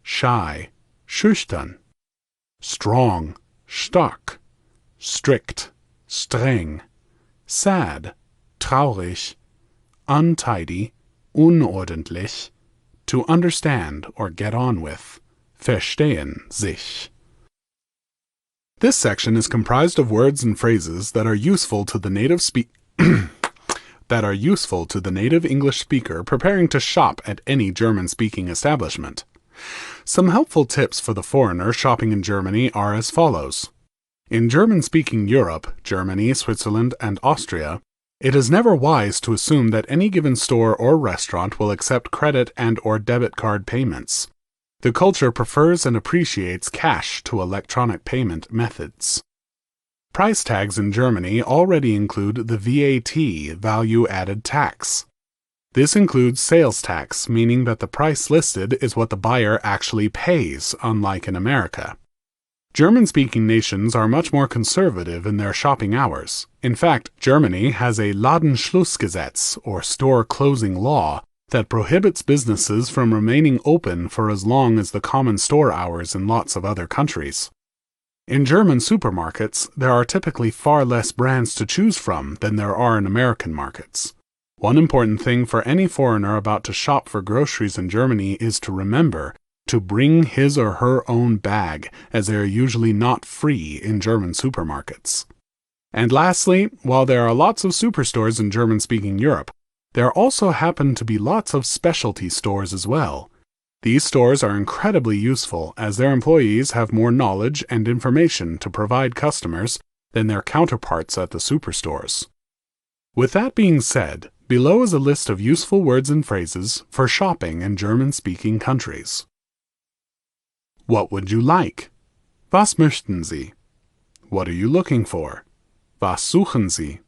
Shy, schüchtern. Strong, stark. Strict, streng. Sad, traurig. Untidy, unordentlich. To understand or get on with. Verstehen sich. This section is comprised of words and phrases that are useful to the native English speaker preparing to shop at any German-speaking establishment. Some helpful tips for the foreigner shopping in Germany are as follows. In German-speaking Europe, Germany, Switzerland, and Austria, it is never wise to assume that any given store or restaurant will accept credit and or debit card payments. The culture prefers and appreciates cash to electronic payment methods. Price tags in Germany already include the VAT, value-added tax. This includes sales tax, meaning that the price listed is what the buyer actually pays, unlike in America. German-speaking nations are much more conservative in their shopping hours. In fact, Germany has a Ladenschlussgesetz, or store closing law, that prohibits businesses from remaining open for as long as the common store hours in lots of other countries. In German supermarkets, there are typically far less brands to choose from than there are in American markets. One important thing for any foreigner about to shop for groceries in Germany is to remember to bring his or her own bag, as they are usually not free in German supermarkets. And lastly, while there are lots of superstores in German-speaking Europe, there also happen to be lots of specialty stores as well. These stores are incredibly useful as their employees have more knowledge and information to provide customers than their counterparts at the superstores. With that being said, below is a list of useful words and phrases for shopping in German-speaking countries. What would you like? Was möchten Sie? What are you looking for? Was suchen Sie?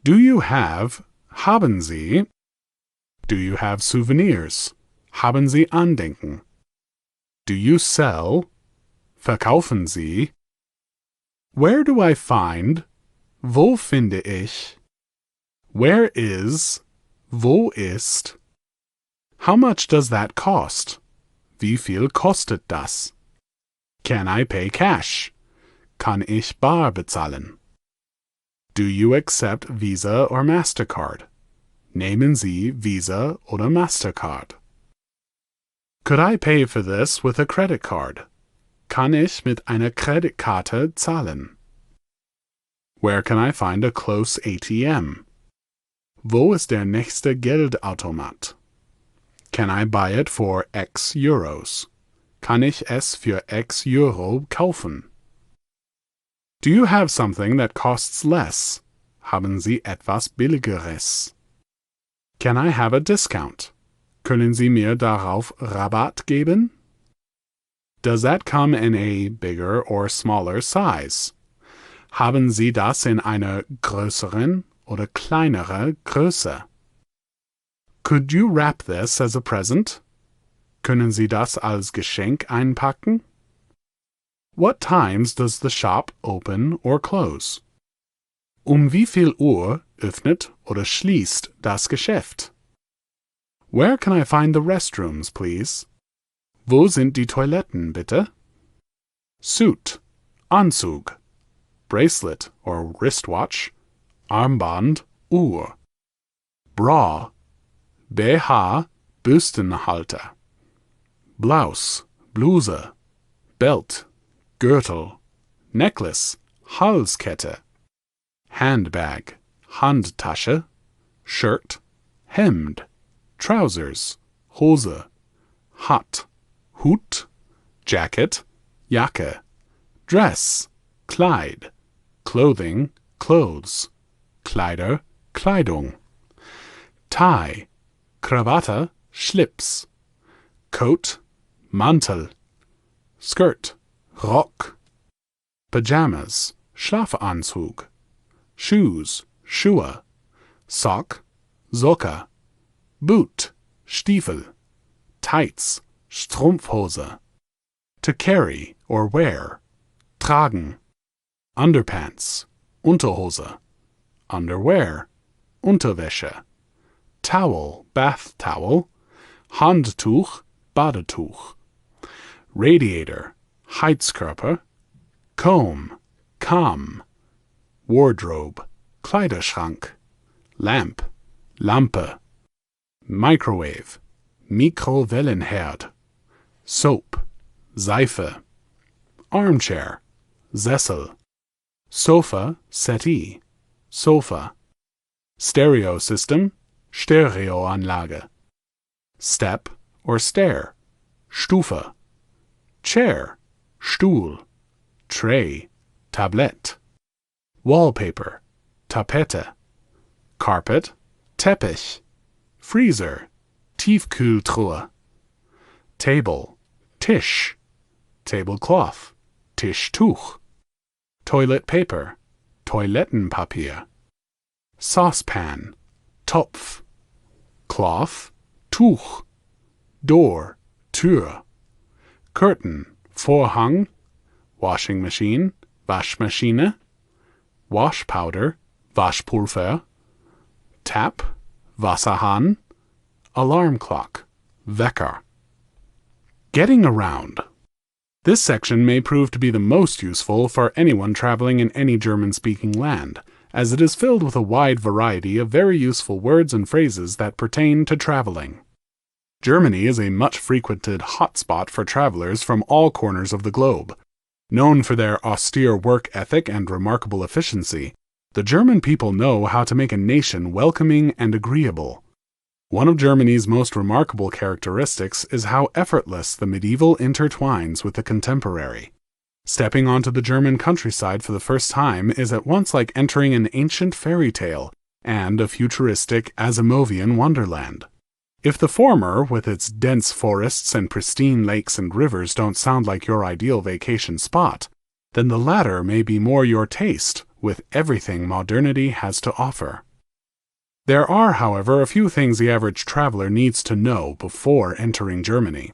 Do you have? Haben Sie? Do you have souvenirs? Haben Sie Andenken? Do you sell? Verkaufen Sie? Where do I find? Wo finde ich? Where is? Wo ist? How much does that cost? Wie viel kostet das? Can I pay cash? Kann ich bar bezahlen? Do you accept Visa or MasterCard? Nehmen Sie Visa oder MasterCard? Could I pay for this with a credit card? Kann ich mit einer Kreditkarte zahlen? Where can I find a close ATM? Wo ist der nächste Geldautomat? Can I buy it for X Euros? Kann ich es für X Euro kaufen? Do you have something that costs less? Haben Sie etwas Billigeres? Can I have a discount? Können Sie mir darauf Rabatt geben? Does that come in a bigger or smaller size? Haben Sie das in einer größeren oder kleinere Größe? Could you wrap this as a present? Können Sie das als Geschenk einpacken? What times does the shop open or close? Wie viel Uhr öffnet oder schließt das Geschäft? Where can I find the restrooms, please? Wo sind die Toiletten, bitte? Suit, Anzug. Bracelet or wristwatch. Armband, Uhr. Bra, BH, Büstenhalter. Blouse, Bluse. Belt, Gürtel. Necklace, Halskette. Handbag, Handtasche. Shirt, Hemd. Trousers, Hose. Hat, Hut. jacket, Jacke, dress, Kleid, clothing, clothes, Kleider, Kleidung, tie, Krawatte, Schlips, coat, Mantel, skirt, Rock, pajamas, Schlafanzug, shoes, Schuhe, sock, Socke, boot, Stiefel, tights, Strumpfhose, to carry or wear, tragen, underpants, Unterhose, underwear, Unterwäsche, towel, bath towel, Handtuch, Badetuch, radiator, Heizkörper, comb, Kamm, wardrobe, Kleiderschrank, lamp, Lampe, microwave, Mikrowellenherd, soap, Seife, armchair, Sessel, sofa, settee, Sofa, stereo system, Stereoanlage, step or stair, Stufe, chair, Stuhl, tray, Tablett, wallpaper, Tapete, carpet, Teppich, freezer, Tiefkühltruhe, table, Tisch, tablecloth, Tischtuch, toilet paper, Toilettenpapier, saucepan, Topf, cloth, Tuch, door, Tür, curtain, Vorhang, washing machine, Waschmaschine, wash powder, Waschpulver, tap, Wasserhahn, alarm clock, Wecker. Getting around. This section may prove to be the most useful for anyone traveling in any German-speaking land, as it is filled with a wide variety of very useful words and phrases that pertain to traveling. Germany is a much-frequented hotspot for travelers from all corners of the globe. Known for their austere work ethic and remarkable efficiency, the German people know how to make a nation welcoming and agreeable. One of Germany's most remarkable characteristics is how effortless the medieval intertwines with the contemporary. Stepping onto the German countryside for the first time is at once like entering an ancient fairy tale and a futuristic Asimovian wonderland. If the former, with its dense forests and pristine lakes and rivers, don't sound like your ideal vacation spot, then the latter may be more your taste, with everything modernity has to offer. There are, however, a few things the average traveler needs to know before entering Germany.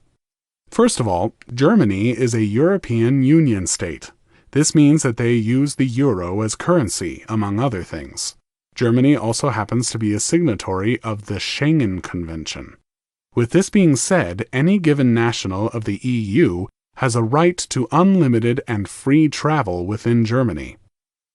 First of all, Germany is a European Union state. This means that they use the euro as currency, among other things. Germany also happens to be a signatory of the Schengen Convention. With this being said, any given national of the EU has a right to unlimited and free travel within Germany.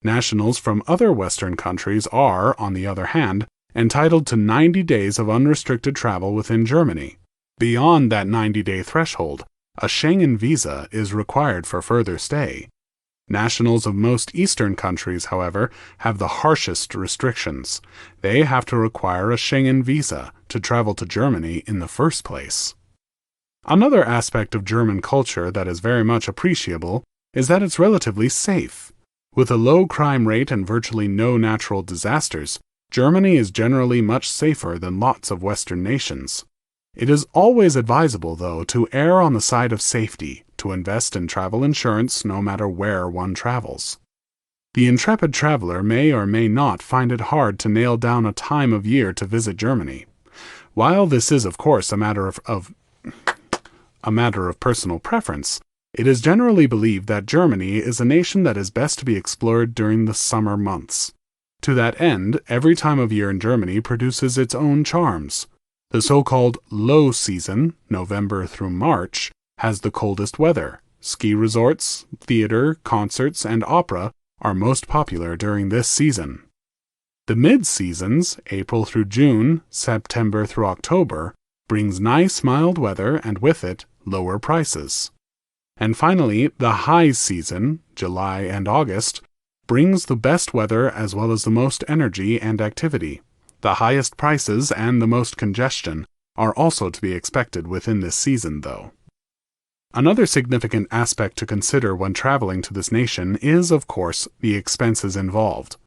Nationals from other Western countries are, on the other hand, entitled to 90 days of unrestricted travel within Germany. Beyond that 90-day threshold, a Schengen visa is required for further stay. Nationals of most Eastern countries, however, have the harshest restrictions. They have to require a Schengen visa to travel to Germany in the first place. Another aspect of German culture that is very much appreciable is that it's relatively safe. With a low crime rate and virtually no natural disasters, Germany is generally much safer than lots of Western nations. It is always advisable, though, to err on the side of safety, to invest in travel insurance no matter where one travels. The intrepid traveler may or may not find it hard to nail down a time of year to visit Germany. While this is, of course, a matter of personal preference, it is generally believed that Germany is a nation that is best to be explored during the summer months. To that end, every time of year in Germany produces its own charms. The so-called low season, November through March, has the coldest weather. Ski resorts, theater, concerts, and opera are most popular during this season. The mid-seasons, April through June, September through October, brings nice mild weather and with it lower prices. And finally, the high season, July and August, brings the best weather as well as the most energy and activity. The highest prices and the most congestion are also to be expected within this season, though. Another significant aspect to consider when traveling to this nation is, of course, the expenses involved.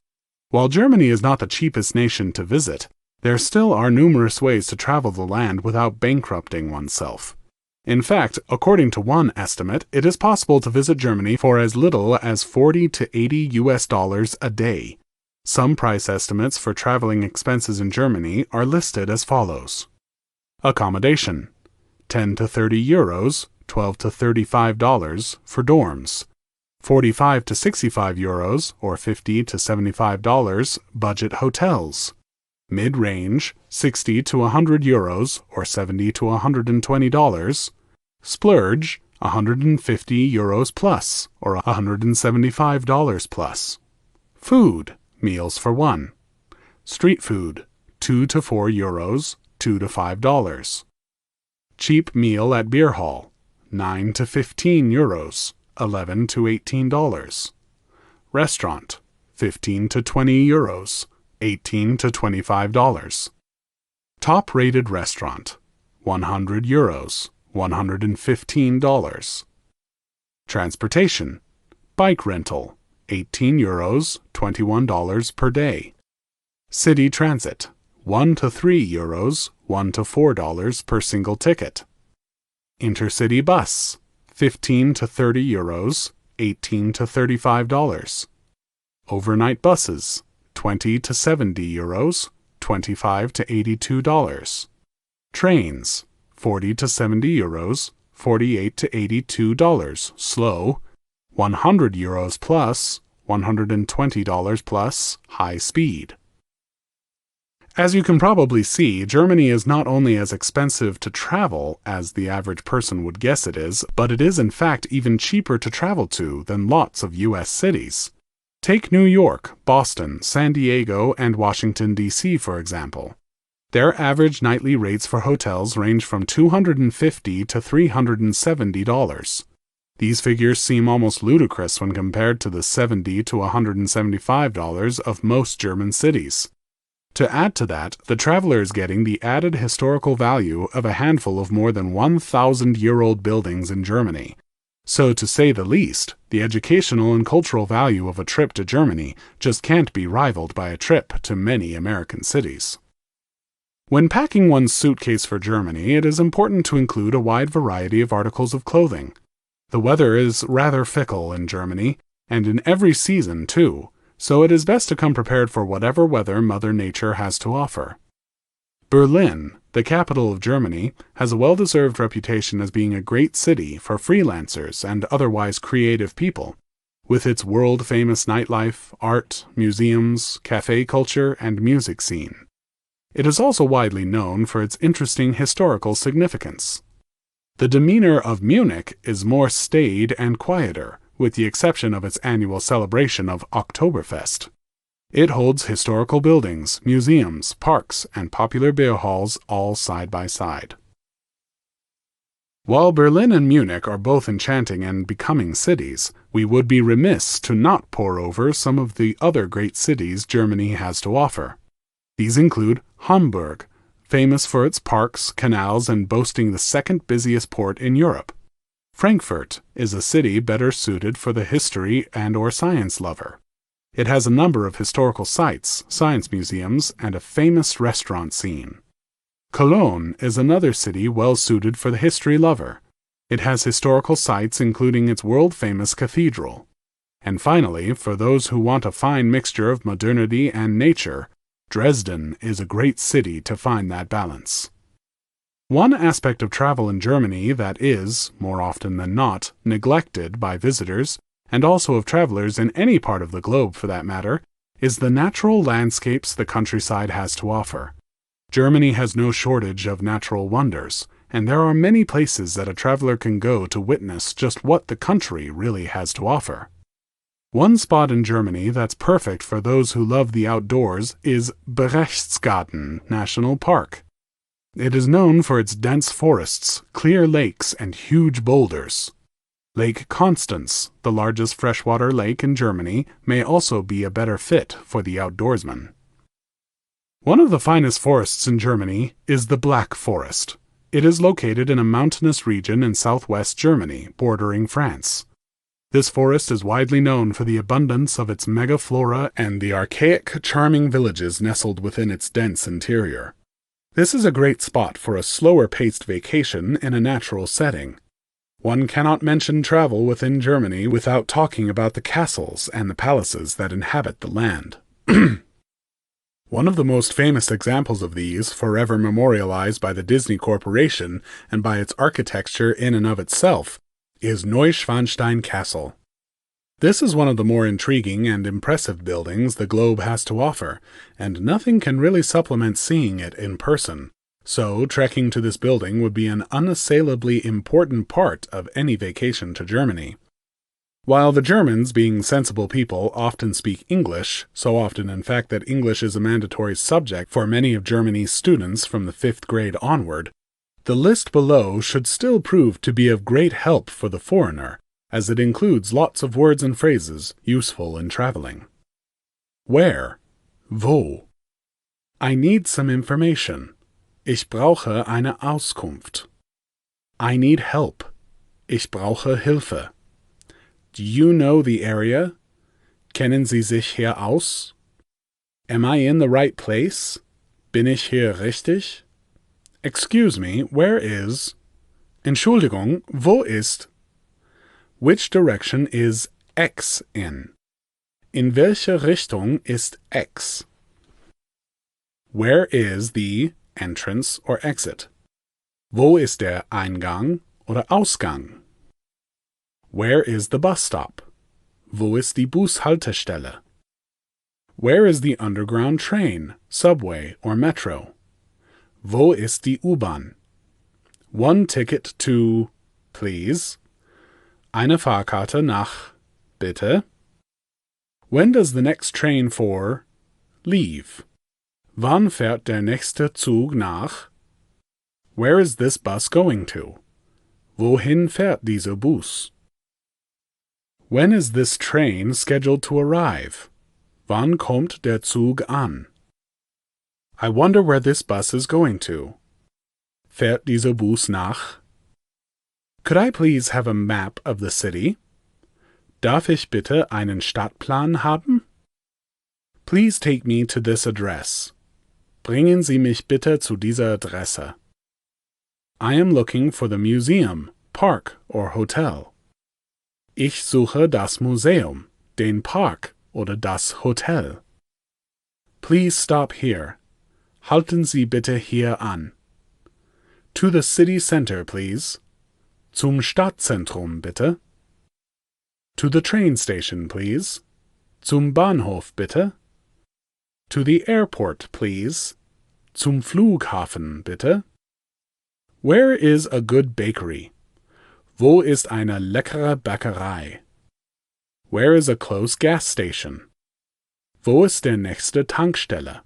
While Germany is not the cheapest nation to visit, there still are numerous ways to travel the land without bankrupting oneself. In fact, according to one estimate, it is possible to visit Germany for as little as $40 to $80 a day. Some price estimates for traveling expenses in Germany are listed as follows. Accommodation: 10 to 30 euros, $12 to $35 for dorms. 45 to 65 euros, or $50 to $75, budget hotels. Mid-range, 60 to 100 euros, or $70 to $120. Splurge, 150 euros plus, or $175 plus. Food, meals for one. Street food, 2 to 4 euros, $2 to $5. Cheap meal at beer hall, 9 to 15 euros, $11 to $18. Restaurant, 15 to 20 euros, $18 to $25. Top-rated restaurant, 100 euros, $115. Transportation, bike rental, 18 euros, $21 per day. City transit, 1 to 3 euros, $1 to $4 per single ticket. Intercity bus, 15 to 30 euros, $18 to $35. Overnight buses, 20 to 70 euros, $25 to $82. Trains, 40 to 70 euros, $48 to $82, slow, 100 euros plus, $120 plus, high speed. As you can probably see, Germany is not only as expensive to travel as the average person would guess it is, but it is in fact even cheaper to travel to than lots of U.S. cities. Take New York, Boston, San Diego, and Washington, D.C., for example. Their average nightly rates for hotels range from $250 to $370. These figures seem almost ludicrous when compared to the $70 to $175 of most German cities. To add to that, the traveler is getting the added historical value of a handful of more than 1,000-year-old buildings in Germany. So, to say the least, the educational and cultural value of a trip to Germany just can't be rivaled by a trip to many American cities. When packing one's suitcase for Germany, it is important to include a wide variety of articles of clothing. The weather is rather fickle in Germany, and in every season, too, so it is best to come prepared for whatever weather Mother Nature has to offer. Berlin, the capital of Germany, has a well-deserved reputation as being a great city for freelancers and otherwise creative people, with its world-famous nightlife, art, museums, cafe culture, and music scene. It is also widely known for its interesting historical significance. The demeanor of Munich is more staid and quieter, with the exception of its annual celebration of Oktoberfest. It holds historical buildings, museums, parks, and popular beer halls all side by side. While Berlin and Munich are both enchanting and becoming cities, we would be remiss to not pore over some of the other great cities Germany has to offer. These include Hamburg, famous for its parks, canals, and boasting the second busiest port in Europe. Frankfurt is a city better suited for the history and/or science lover. It has a number of historical sites, science museums, and a famous restaurant scene. Cologne is another city well suited for the history lover. It has historical sites including its world-famous cathedral. And finally, for those who want a fine mixture of modernity and nature, Dresden is a great city to find that balance. One aspect of travel in Germany that is, more often than not, neglected by visitors, and also of travelers in any part of the globe for that matter, is the natural landscapes the countryside has to offer. Germany has no shortage of natural wonders, and there are many places that a traveler can go to witness just what the country really has to offer. One spot in Germany that's perfect for those who love the outdoors is Berchtesgaden National Park. It is known for its dense forests, clear lakes, and huge boulders. Lake Constance, the largest freshwater lake in Germany, may also be a better fit for the outdoorsman. One of the finest forests in Germany is the Black Forest. It is located in a mountainous region in southwest Germany, bordering France. This forest is widely known for the abundance of its megaflora and the archaic, charming villages nestled within its dense interior. This is a great spot for a slower-paced vacation in a natural setting. One cannot mention travel within Germany without talking about the castles and the palaces that inhabit the land. One of the most famous examples of these, forever memorialized by the Disney Corporation and by its architecture in and of itself, is Neuschwanstein Castle. This is one of the more intriguing and impressive buildings the globe has to offer, and nothing can really supplement seeing it in person. So, trekking to this building would be an unassailably important part of any vacation to Germany. While the Germans, being sensible people, often speak English, so often in fact that English is a mandatory subject for many of Germany's students from the 5th grade onward, the list below should still prove to be of great help for the foreigner, as it includes lots of words and phrases useful in traveling. Where? Wo? I need some information. Ich brauche eine Auskunft. I need help. Ich brauche Hilfe. Do you know the area? Kennen Sie sich hier aus? Am I in the right place? Bin ich hier richtig? Excuse me, where is? Entschuldigung, wo ist? Which direction is X in? In welche Richtung ist X? Where is the entrance or exit? Wo ist der Eingang oder Ausgang? Where is the bus stop? Wo ist die Bushaltestelle? Where is the underground train, subway, or metro? Wo ist die U-Bahn? One ticket to, please. Eine Fahrkarte nach, bitte. When does the next train for, leave? Wann fährt der nächste Zug nach? Where is this bus going to? Wohin fährt dieser Bus? When is this train scheduled to arrive? Wann kommt der Zug an? I wonder where this bus is going to. Fährt dieser Bus nach? Could I please have a map of the city? Darf ich bitte einen Stadtplan haben? Please take me to this address. Bringen Sie mich bitte zu dieser Adresse. I am looking for the museum, park, or hotel. Ich suche das Museum, den Park oder das Hotel. Please stop here. Halten Sie bitte hier an. To the city center, please. Zum Stadtzentrum, bitte. To the train station, please. Zum Bahnhof, bitte. To the airport, please. Zum Flughafen, bitte. Where is a good bakery? Wo ist eine leckere Bäckerei? Where is a close gas station? Wo ist der nächste Tankstelle?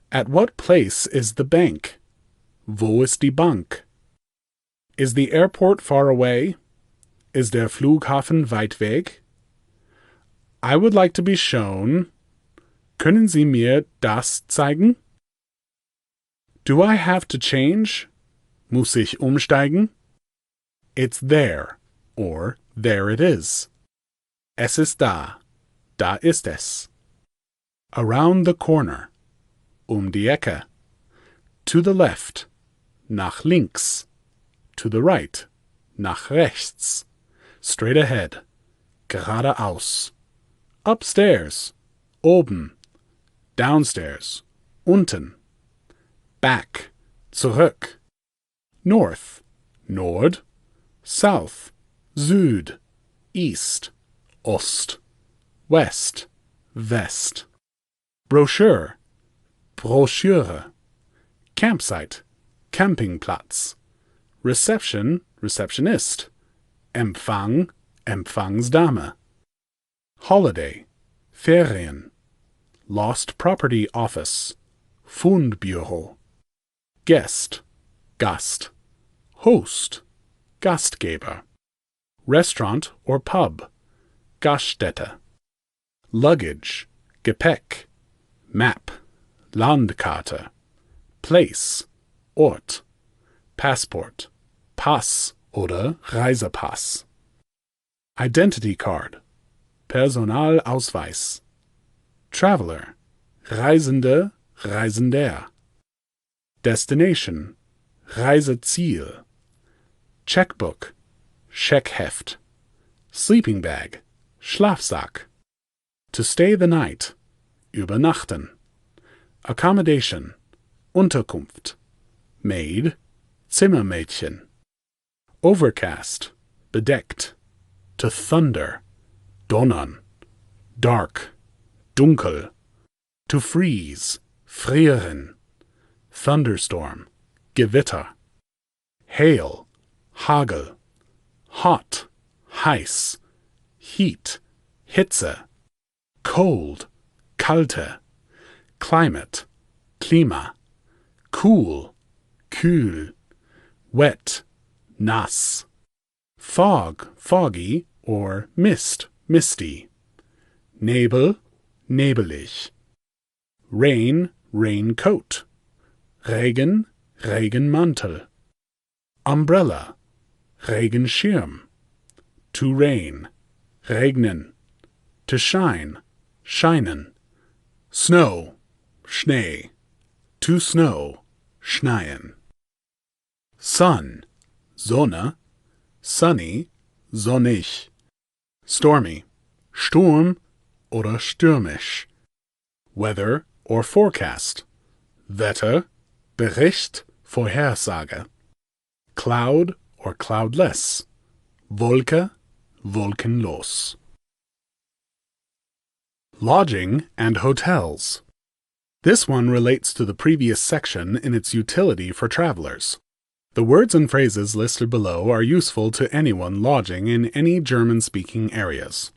At what place is the bank? Wo ist die Bank? Is the airport far away? Is der Flughafen weit weg? I would like to be shown. Können Sie mir das zeigen? Do I have to change? Muss ich umsteigen? It's there, or there it is. Es ist da. Da ist es. Around the corner. Die Ecke. To the left. Nach links. To the right. Nach rechts. Straight ahead. Geradeaus. Upstairs. Oben. Downstairs. Unten. Back. Zurück. North. Nord. South. Süd. East. Ost. West. West. Brochure. Broschüre. Campsite. Campingplatz. Reception. Receptionist. Empfang. Empfangsdame. Holiday. Ferien. Lost Property Office. Fundbüro. Guest. Gast. Host. Gastgeber. Restaurant or pub. Gaststätte. Luggage. Gepäck. Map. Landkarte. Place. Ort. Passport, Pass oder Reisepass. Identity Card, Personalausweis. Traveler, Reisende, Reisender. Destination, Reiseziel. Checkbook, Scheckheft. Sleeping bag, Schlafsack. To stay the night, übernachten. Accommodation, Unterkunft. Maid, Zimmermädchen. Overcast, bedeckt. To thunder, donnern. Dark, dunkel. To freeze, frieren. Thunderstorm, Gewitter. Hail, Hagel. Hot, heiß. Heat, Hitze. Cold, kalte. Climate, Klima. Cool, kühl. Wet, nass. Fog, foggy, or mist, misty. Nebel, nebelig. Rain, raincoat. Regen, Regenmantel. Umbrella, Regenschirm. To rain, regnen. To shine, scheinen. Snow, Schnee. To snow, schneien. Sun, Sonne. Sunny, sonnig. Stormy, Sturm oder stürmisch. Weather or forecast. Wetter, Bericht, Vorhersage. Cloud or cloudless. Wolke, wolkenlos. Lodging and hotels. This one relates to the previous section in its utility for travelers. The words and phrases listed below are useful to anyone lodging in any German-speaking areas.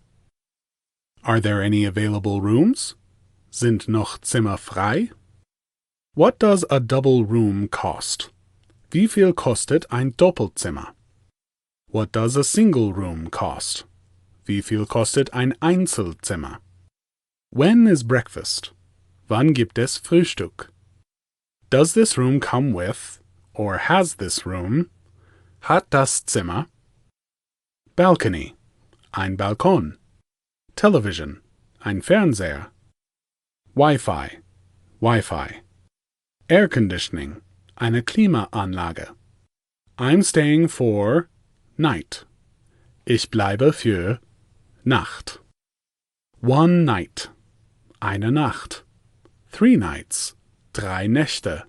Are there any available rooms? Sind noch Zimmer frei? What does a double room cost? Wie viel kostet ein Doppelzimmer? What does a single room cost? Wie viel kostet ein Einzelzimmer? When is breakfast? Wann gibt es Frühstück? Does this room come with, or has this room, hat das Zimmer? Balcony, ein Balkon. Television, ein Fernseher. Wi-Fi, Wi-Fi. Air conditioning, eine Klimaanlage. I'm staying for night. Ich bleibe für Nacht. One night, eine Nacht. 3 nights, 3 Nächte.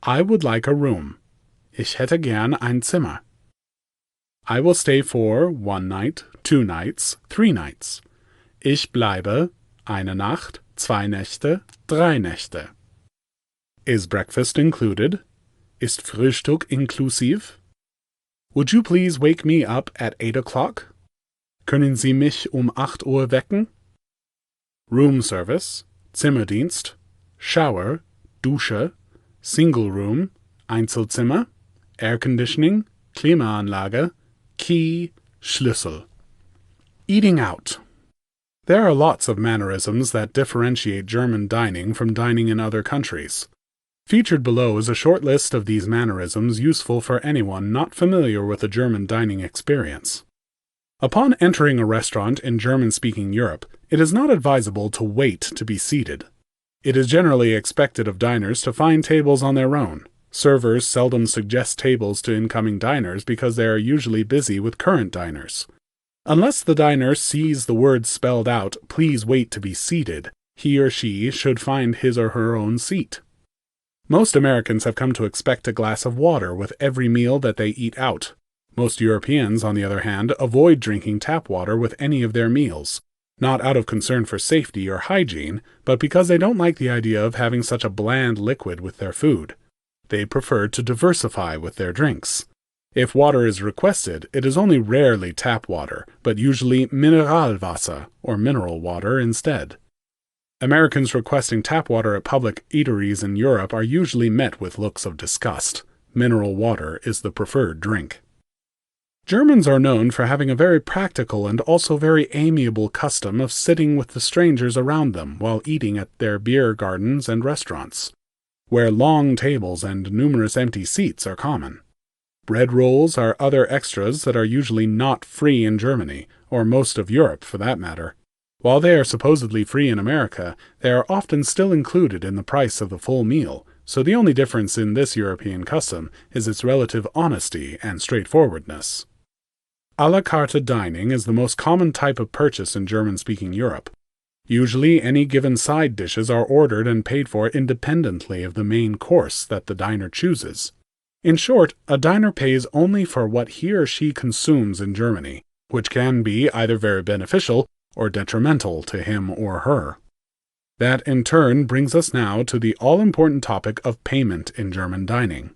I would like a room. Ich hätte gern ein Zimmer. I will stay for 1 night, 2 nights, 3 nights. Ich bleibe eine Nacht, 2 Nächte, 3 Nächte. Is breakfast included? Ist Frühstück inklusiv? Would you please wake me up at 8 o'clock? Können Sie mich 8 Uhr wecken? Room service, Zimmerdienst, Shower, Dusche, Single room, Einzelzimmer, Air conditioning, Klimaanlage, Key, Schlüssel. Eating out. There are lots of mannerisms that differentiate German dining from dining in other countries. Featured below is a short list of these mannerisms useful for anyone not familiar with the German dining experience. Upon entering a restaurant in German-speaking Europe, it is not advisable to wait to be seated. It is generally expected of diners to find tables on their own. Servers seldom suggest tables to incoming diners because they are usually busy with current diners. Unless the diner sees the words spelled out, "Please wait to be seated," he or she should find his or her own seat. Most Americans have come to expect a glass of water with every meal that they eat out. Most Europeans, on the other hand, avoid drinking tap water with any of their meals, not out of concern for safety or hygiene, but because they don't like the idea of having such a bland liquid with their food. They prefer to diversify with their drinks. If water is requested, it is only rarely tap water, but usually Mineralwasser, or mineral water, instead. Americans requesting tap water at public eateries in Europe are usually met with looks of disgust. Mineral water is the preferred drink. Germans are known for having a very practical and also very amiable custom of sitting with the strangers around them while eating at their beer gardens and restaurants. where long tables and numerous empty seats are common. Bread rolls are other extras that are usually not free in Germany, or most of Europe for that matter. While they are supposedly free in America, they are often still included in the price of the full meal, so the only difference in this European custom is its relative honesty and straightforwardness. A la carte dining is the most common type of purchase in German-speaking Europe. Usually, any given side dishes are ordered and paid for independently of the main course that the diner chooses. In short, a diner pays only for what he or she consumes in Germany, which can be either very beneficial or detrimental to him or her. That, in turn, brings us now to the all-important topic of payment in German dining.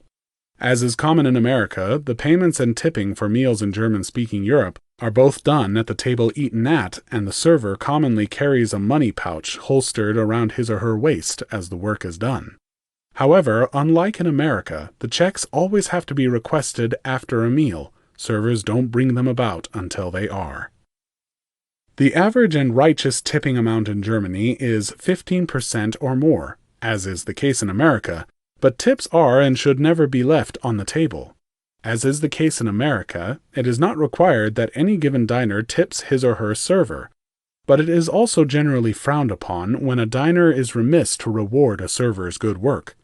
As is common in America, the payments and tipping for meals in German-speaking Europe are both done at the table eaten at, and the server commonly carries a money pouch holstered around his or her waist as the work is done. However, unlike in America, the checks always have to be requested after a meal. Servers don't bring them about until they are. The average and righteous tipping amount in Germany is 15% or more, as is the case in America, but tips are and should never be left on the table. As is the case in America, it is not required that any given diner tips his or her server, but it is also generally frowned upon when a diner is remiss to reward a server's good work.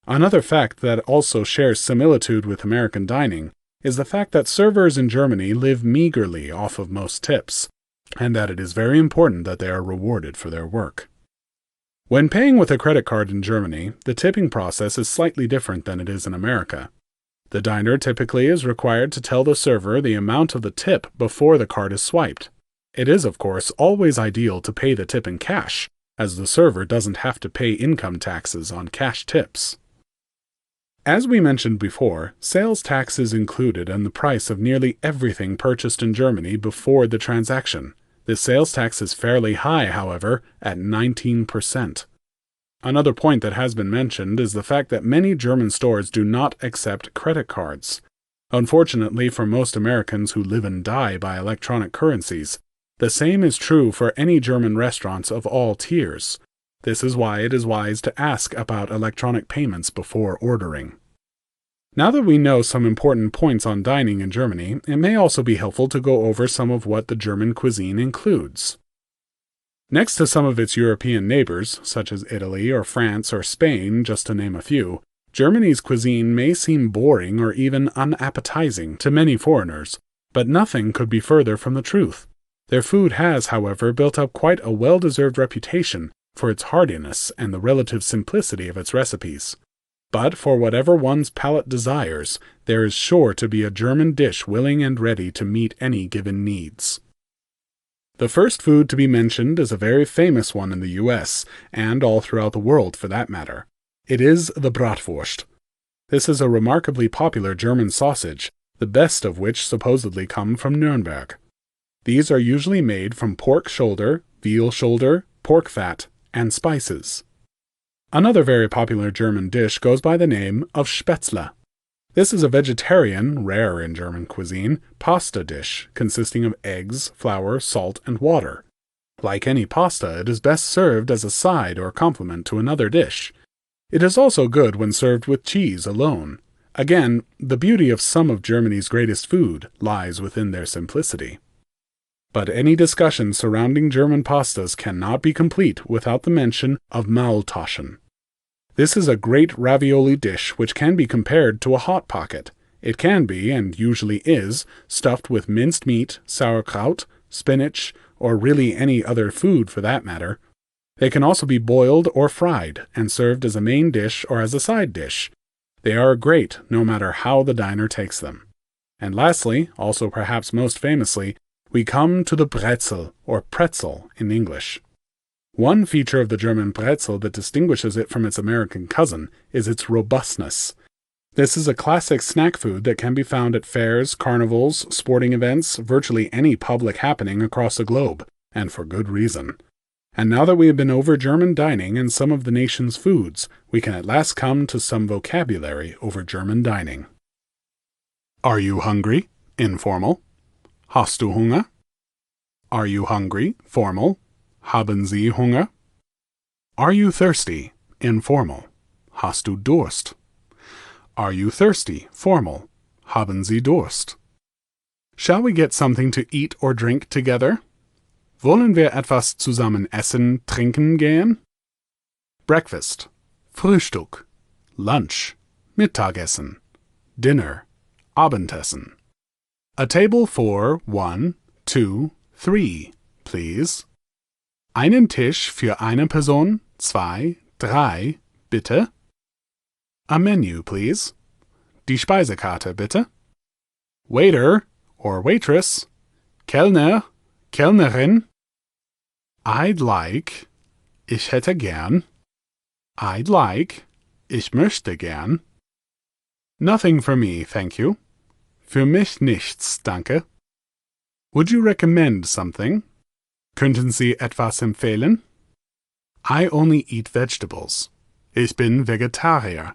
Another fact that also shares similitude with American dining is the fact that servers in Germany live meagerly off of most tips, and that it is very important that they are rewarded for their work. When paying with a credit card in Germany, the tipping process is slightly different than it is in America. The diner typically is required to tell the server the amount of the tip before the card is swiped. It is, of course, always ideal to pay the tip in cash, as the server doesn't have to pay income taxes on cash tips. As we mentioned before, sales tax is included in the price of nearly everything purchased in Germany before the transaction. This sales tax is fairly high, however, at 19%. Another point that has been mentioned is the fact that many German stores do not accept credit cards. Unfortunately for most Americans who live and die by electronic currencies, the same is true for any German restaurants of all tiers. This is why it is wise to ask about electronic payments before ordering. Now that we know some important points on dining in Germany, it may also be helpful to go over some of what the German cuisine includes. Next to some of its European neighbors, such as Italy or France or Spain, just to name a few, Germany's cuisine may seem boring or even unappetizing to many foreigners, but nothing could be further from the truth. Their food has, however, built up quite a well-deserved reputation for its heartiness and the relative simplicity of its recipes. But for whatever one's palate desires, there is sure to be a German dish willing and ready to meet any given needs. The first food to be mentioned is a very famous one in the US, and all throughout the world for that matter. It is the Bratwurst. This is a remarkably popular German sausage, the best of which supposedly come from Nuremberg. These are usually made from pork shoulder, veal shoulder, pork fat, and spices. Another very popular German dish goes by the name of Spätzle. This is a vegetarian, rare in German cuisine, pasta dish consisting of eggs, flour, salt, and water. Like any pasta, it is best served as a side or complement to another dish. It is also good when served with cheese alone. Again, the beauty of some of Germany's greatest food lies within their simplicity. But any discussion surrounding German pastas cannot be complete without the mention of Maultaschen. This is a great ravioli dish which can be compared to a hot pocket. It can be, and usually is, stuffed with minced meat, sauerkraut, spinach, or really any other food for that matter. They can also be boiled or fried, and served as a main dish or as a side dish. They are great no matter how the diner takes them. And lastly, also perhaps most famously, we come to the Brezel, or pretzel in English. One feature of the German pretzel that distinguishes it from its American cousin is its robustness. This is a classic snack food that can be found at fairs, carnivals, sporting events, virtually any public happening across the globe, and for good reason. And now that we have been over German dining and some of the nation's foods, we can at last come to some vocabulary over German dining. Are you hungry? Informal. Hast du Hunger? Are you hungry? Formal. Haben Sie Hunger? Are you thirsty? Informal. Hast du Durst? Are you thirsty? Formal. Haben Sie Durst? Shall we get something to eat or drink together? Wollen wir etwas zusammen essen, trinken gehen? Breakfast. Frühstück. Lunch. Mittagessen. Dinner. Abendessen. A table for 1, 2, 3, please. Einen Tisch für eine Person, 2, 3, bitte. A menu, please. Die Speisekarte, bitte. Waiter or waitress. Kellner, Kellnerin. I'd like. Ich hätte gern. I'd like. Ich möchte gern. Nothing for me, thank you. Für mich nichts, danke. Would you recommend something? Könnten Sie etwas empfehlen? I only eat vegetables. Ich bin Vegetarier.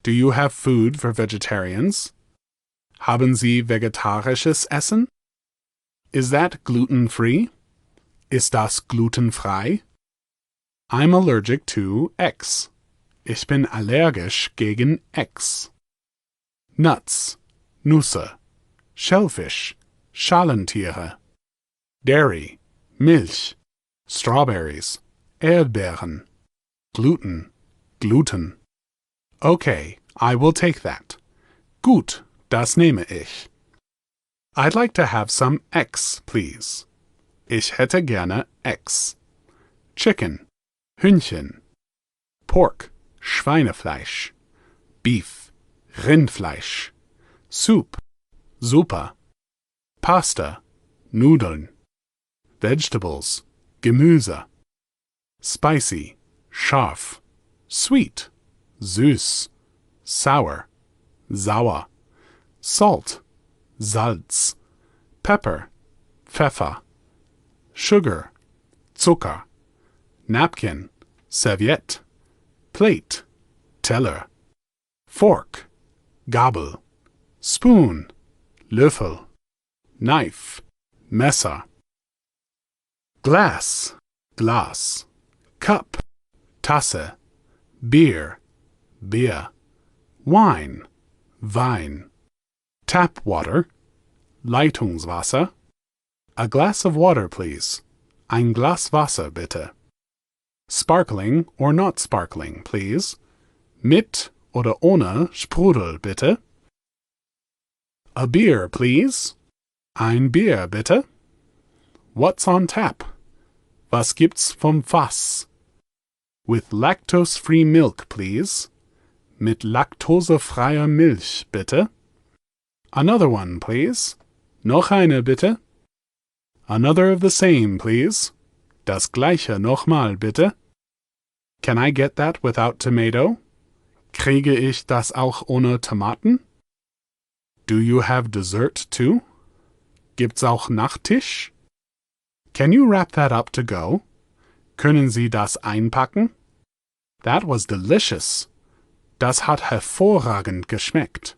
Do you have food for vegetarians? Haben Sie vegetarisches Essen? Is that gluten-free? Ist das glutenfrei? I'm allergic to X. Ich bin allergisch gegen X. Nuts, Nüsse, Shellfish, Schalentiere. Dairy, Milch, Strawberries, Erdbeeren. Gluten, Gluten. Okay, I will take that. Gut, das nehme ich. I'd like to have some Eggs, please. Ich hätte gerne Eggs. Chicken, Hühnchen. Pork, Schweinefleisch. Beef, Rindfleisch. Soup, Suppe. Pasta, Nudeln. Vegetables, Gemüse. Spicy, scharf. Sweet, süß. Sour, sauer. Salt, Salz. Pepper, Pfeffer. Sugar, Zucker. Napkin, Serviette. Plate, Teller. Fork, Gabel. Spoon, Löffel. Knife, Messer. Glass, Glas. Cup, Tasse. Beer, Bier. Wine, Wein. Tap water, Leitungswasser. A glass of water, please. Ein Glas Wasser, bitte. Sparkling or not sparkling, please. Mit oder ohne Sprudel, bitte. A beer, please. Ein Bier, bitte. What's on tap? Was gibt's vom Fass? With lactose-free milk, please. Mit laktosefreier Milch, bitte. Another one, please. Noch eine, bitte. Another of the same, please. Das gleiche nochmal, bitte. Can I get that without tomato? Kriege ich das auch ohne Tomaten? Do you have dessert too? Gibt's auch Nachtisch? Can you wrap that up to go? Können Sie das einpacken? That was delicious. Das hat hervorragend geschmeckt.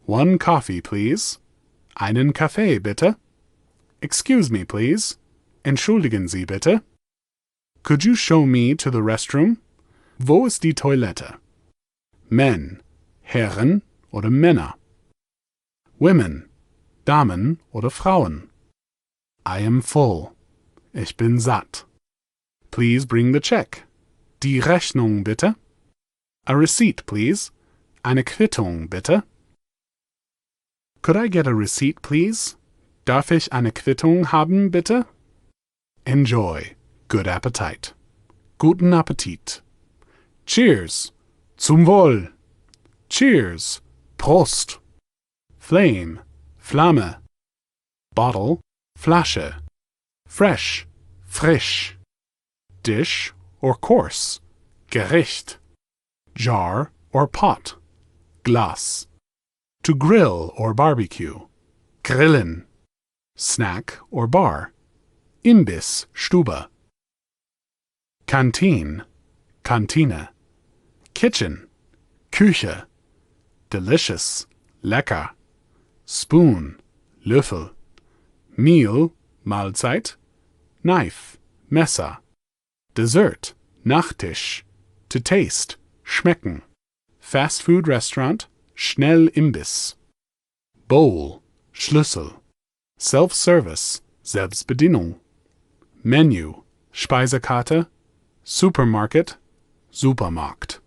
One coffee, please. Einen Kaffee, bitte. Excuse me, please. Entschuldigen Sie, bitte. Could you show me to the restroom? Wo ist die Toilette? Men, Herren oder Männer. Women, Damen oder Frauen. I am full. Ich bin satt. Please bring the check. Die Rechnung, bitte. A receipt, please. Eine Quittung, bitte. Could I get a receipt, please? Darf ich eine Quittung haben, bitte? Enjoy. Good appetite. Guten Appetit. Cheers. Zum Wohl. Cheers. Prost. Flame. Flamme. Bottle. Flasche. Fresh. Frisch. Dish or course. Gericht. Jar or pot. Glas. To grill or barbecue. Grillen. Snack or bar. Imbiss, Stube. Canteen, Kantine. Kitchen, Küche. Delicious, lecker. Spoon, Löffel. Meal, Mahlzeit. Knife, Messer. Dessert, Nachtisch. To taste, schmecken. Fast food restaurant, Schnellimbiss. Bowl, Schlüssel. Self-service, Selbstbedienung. Menu, Speisekarte. Supermarket, Supermarkt.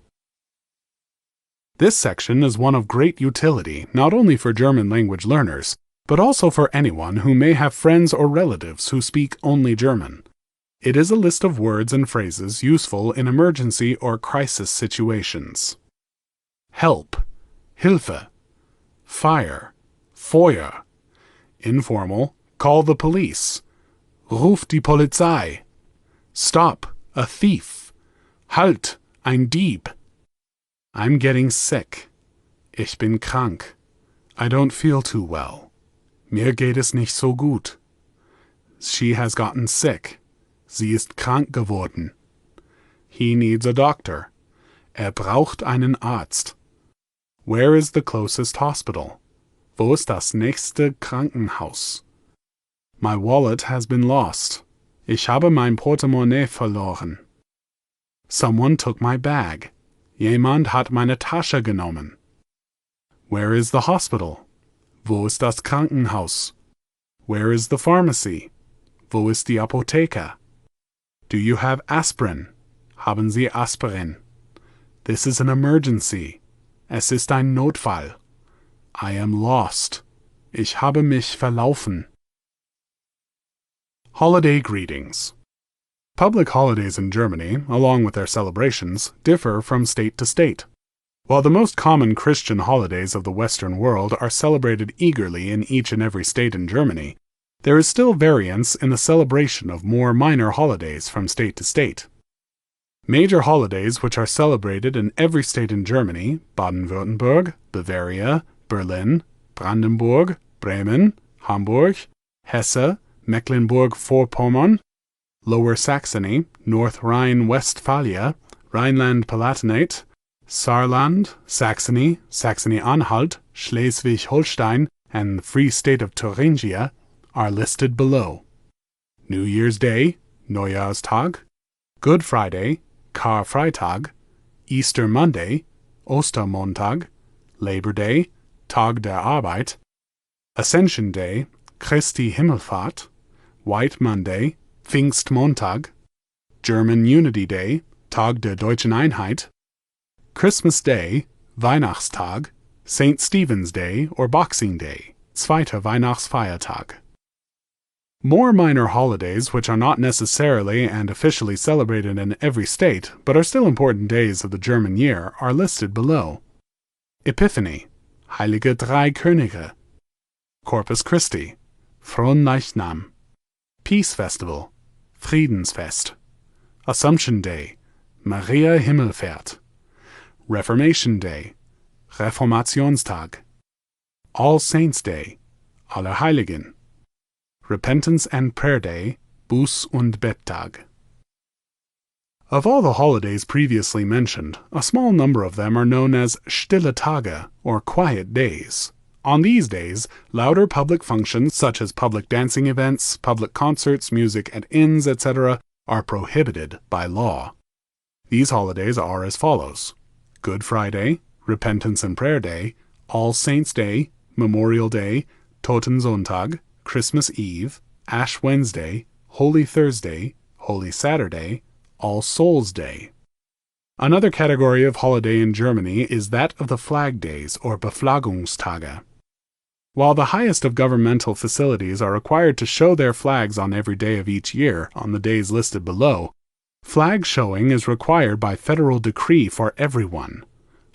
This section is one of great utility not only for German language learners, but also for anyone who may have friends or relatives who speak only German. It is a list of words and phrases useful in emergency or crisis situations. Help, Hilfe. Fire, Feuer. Informal, call the police. Ruf die Polizei. Stop, a thief. Halt, ein Dieb. I'm getting sick. Ich bin krank. I don't feel too well. Mir geht es nicht so gut. She has gotten sick. Sie ist krank geworden. He needs a doctor. Braucht einen Arzt. Where is the closest hospital? Wo ist das nächste Krankenhaus? My wallet has been lost. Ich habe mein Portemonnaie verloren. Someone took my bag. Jemand hat meine Tasche genommen. Where is the hospital? Wo ist das Krankenhaus? Where is the pharmacy? Wo ist die Apotheke? Do you have aspirin? Haben Sie Aspirin? This is an emergency. Es ist ein Notfall. I am lost. Ich habe mich verlaufen. Holiday greetings. Public holidays in Germany, along with their celebrations, differ from state to state. While the most common Christian holidays of the Western world are celebrated eagerly in each and every state in Germany, there is still variance in the celebration of more minor holidays from state to state. Major holidays which are celebrated in every state in Germany, Baden-Württemberg, Bavaria, Berlin, Brandenburg, Bremen, Hamburg, Hesse, Mecklenburg-Vorpommern, Lower Saxony, North Rhine-Westphalia, Rhineland-Palatinate, Saarland, Saxony, Saxony-Anhalt, Schleswig-Holstein, and the Free State of Thuringia are listed below. New Year's Day, Neujahrstag, Good Friday, Karfreitag, Easter Monday, Ostermontag, Labor Day, Tag der Arbeit, Ascension Day, Christi Himmelfahrt, White Monday, Pfingstmontag, German Unity Day, Tag der Deutschen Einheit, Christmas Day, Weihnachtstag, St. Stephen's Day or Boxing Day, zweiter Weihnachtsfeiertag. More minor holidays which are not necessarily and officially celebrated in every state, but are still important days of the German year, are listed below. Epiphany, Heilige Drei Könige. Corpus Christi, Fronleichnam. Peace Festival, Friedensfest. Assumption Day, Maria Himmelfahrt. Reformation Day, Reformationstag. All Saints Day, Allerheiligen. Repentance and Prayer Day, Buß- und Betttag. Of all the holidays previously mentioned, a small number of them are known as Stille Tage, or quiet days. On these days, louder public functions such as public dancing events, public concerts, music at inns, etc., are prohibited by law. These holidays are as follows: Good Friday, Repentance and Prayer Day, All Saints' Day, Memorial Day, Totensonntag, Christmas Eve, Ash Wednesday, Holy Thursday, Holy Saturday, All Souls' Day. Another category of holiday in Germany is that of the flag days or Beflaggungstage. While the highest of governmental facilities are required to show their flags on every day of each year on the days listed below, flag showing is required by federal decree for everyone.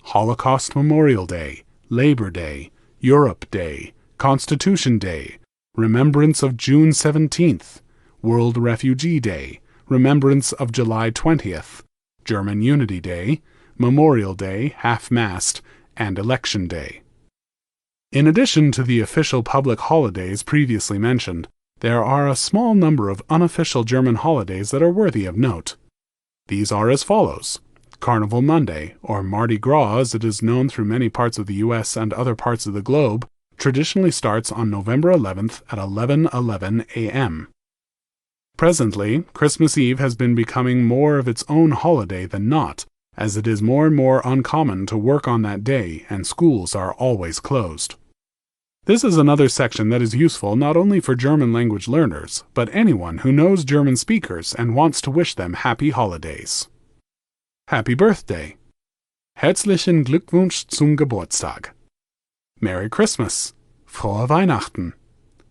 Holocaust Memorial Day, Labor Day, Europe Day, Constitution Day, Remembrance of June 17th, World Refugee Day, Remembrance of July 20th, German Unity Day, Memorial Day, Half-Mast, and Election Day. In addition to the official public holidays previously mentioned, there are a small number of unofficial German holidays that are worthy of note. These are as follows: Carnival Monday, or Mardi Gras as it is known through many parts of the U.S. and other parts of the globe, traditionally starts on November 11th at 11:11 a.m. Presently, Christmas Eve has been becoming more of its own holiday than not, as it is more and more uncommon to work on that day and schools are always closed. This is another section that is useful not only for German language learners, but anyone who knows German speakers and wants to wish them happy holidays. Happy birthday! Herzlichen Glückwunsch zum Geburtstag! Merry Christmas! Frohe Weihnachten!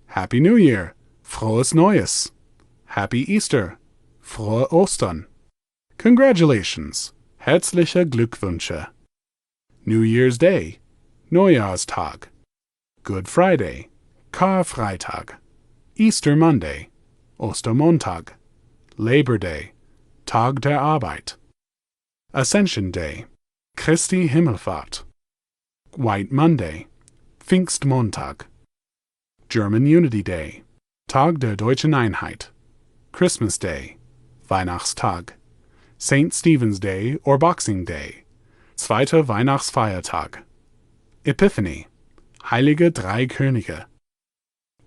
Happy New Year! Frohes Neues! Happy Easter! Frohe Ostern! Congratulations! Herzliche Glückwünsche! New Year's Day! Neujahrstag! Good Friday, Karfreitag, Easter Monday, Ostermontag, Labor Day, Tag der Arbeit, Ascension Day, Christi Himmelfahrt, White Monday, Pfingstmontag, German Unity Day, Tag der Deutschen Einheit, Christmas Day, Weihnachtstag, St. Stephen's Day or Boxing Day, Zweiter Weihnachtsfeiertag, Epiphany, Heilige Drei Könige,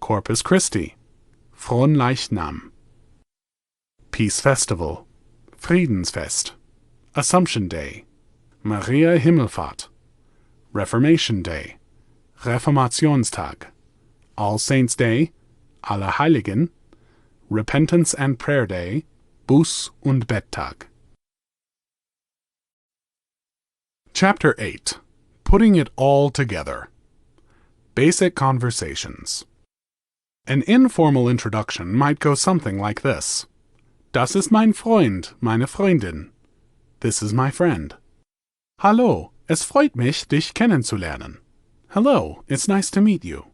Corpus Christi, Fronleichnam, Peace Festival, Friedensfest, Assumption Day, Maria Himmelfahrt, Reformation Day, Reformationstag, All Saints Day, Allerheiligen, Repentance and Prayer Day, Buß- und Betttag. Chapter 8. Putting it all together. Basic conversations. An informal introduction might go something like this. Das ist mein Freund, meine Freundin. This is my friend. Hallo, es freut mich, dich kennenzulernen. Hello, it's nice to meet you.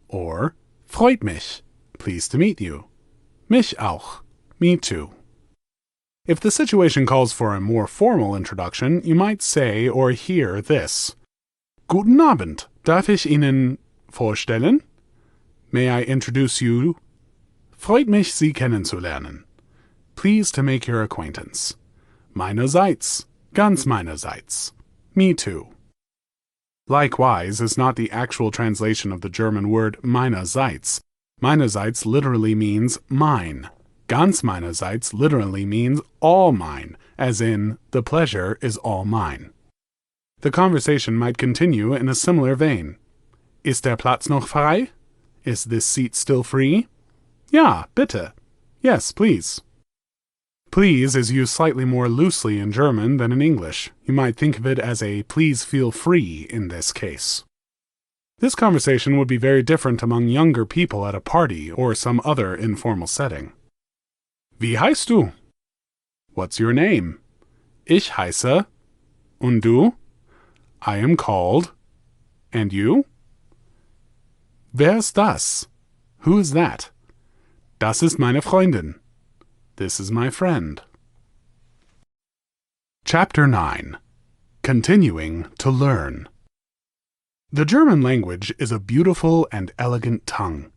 Or, freut mich, pleased to meet you. Mich auch, me too. If the situation calls for a more formal introduction, you might say or hear this. Guten Abend, darf ich Ihnen vorstellen? May I introduce you? Freut mich, Sie kennenzulernen. Pleased to make your acquaintance. Meinerseits, ganz meinerseits. Me too. Likewise is not the actual translation of the German word meinerseits. Meinerseits literally means mine. Ganz meinerseits literally means all mine, as in, the pleasure is all mine. The conversation might continue in a similar vein. Ist der Platz noch frei? Is this seat still free? Ja, bitte. Yes, please. Please is used slightly more loosely in German than in English. You might think of it as a please feel free in this case. This conversation would be very different among younger people at a party or some other informal setting. Wie heißt du? What's your name? Ich heiße. Und du? I am called. And you? Wer ist das? Who is that? Das ist meine Freundin. This is my friend. Chapter 9. Continuing to Learn. The German language is a beautiful and elegant tongue.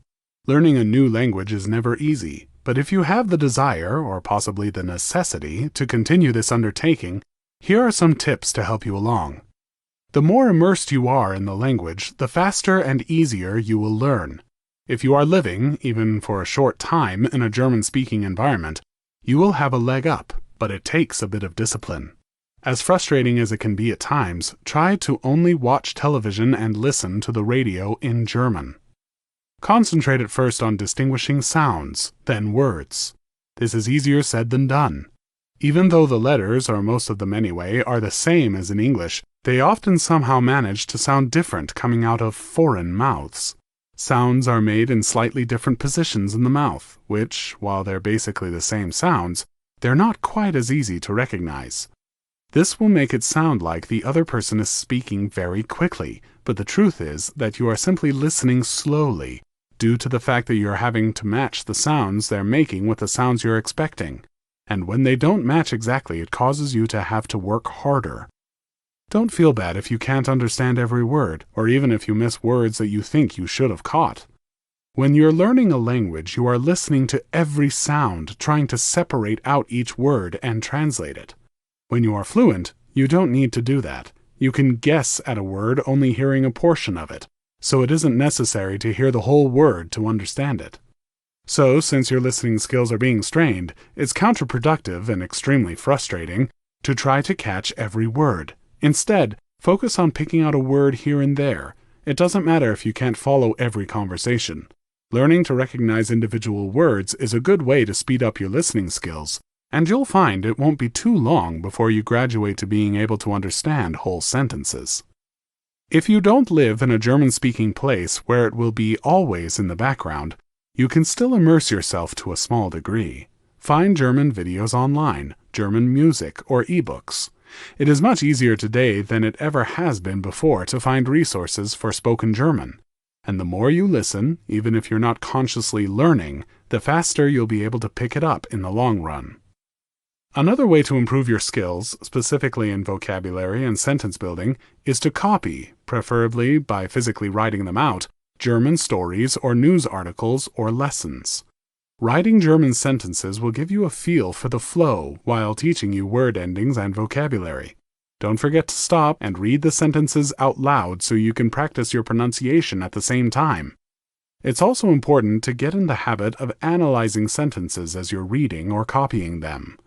Learning a new language is never easy, but if you have the desire, or possibly the necessity, to continue this undertaking, here are some tips to help you along. The more immersed you are in the language, the faster and easier you will learn. If you are living, even for a short time, in a German-speaking environment, you will have a leg up, but it takes a bit of discipline. As frustrating as it can be at times, try to only watch television and listen to the radio in German. Concentrate at first on distinguishing sounds, then words. This is easier said than done. Even though the letters, or most of them anyway, are the same as in English, they often somehow manage to sound different coming out of foreign mouths. Sounds are made in slightly different positions in the mouth, which, while they're basically the same sounds, they're not quite as easy to recognize. This will make it sound like the other person is speaking very quickly, but the truth is that you are simply listening slowly, due to the fact that you're having to match the sounds they're making with the sounds you're expecting. And when they don't match exactly, it causes you to have to work harder. Don't feel bad if you can't understand every word, or even if you miss words that you think you should have caught. When you're learning a language, you are listening to every sound, trying to separate out each word and translate it. When you are fluent, you don't need to do that. You can guess at a word only hearing a portion of it, so it isn't necessary to hear the whole word to understand it. So, since your listening skills are being strained, it's counterproductive and extremely frustrating to try to catch every word. Instead, focus on picking out a word here and there. It doesn't matter if you can't follow every conversation. Learning to recognize individual words is a good way to speed up your listening skills, and you'll find it won't be too long before you graduate to being able to understand whole sentences. If you don't live in a German-speaking place where it will be always in the background, you can still immerse yourself to a small degree. Find German videos online, German music, or ebooks. It is much easier today than it ever has been before to find resources for spoken German. And the more you listen, even if you're not consciously learning, the faster you'll be able to pick it up in the long run. Another way to improve your skills, specifically in vocabulary and sentence building, is to copy, preferably by physically writing them out, German stories or news articles or lessons. Writing German sentences will give you a feel for the flow while teaching you word endings and vocabulary. Don't forget to stop and read the sentences out loud so you can practice your pronunciation at the same time. It's also important to get in the habit of analyzing sentences as you're reading or copying them.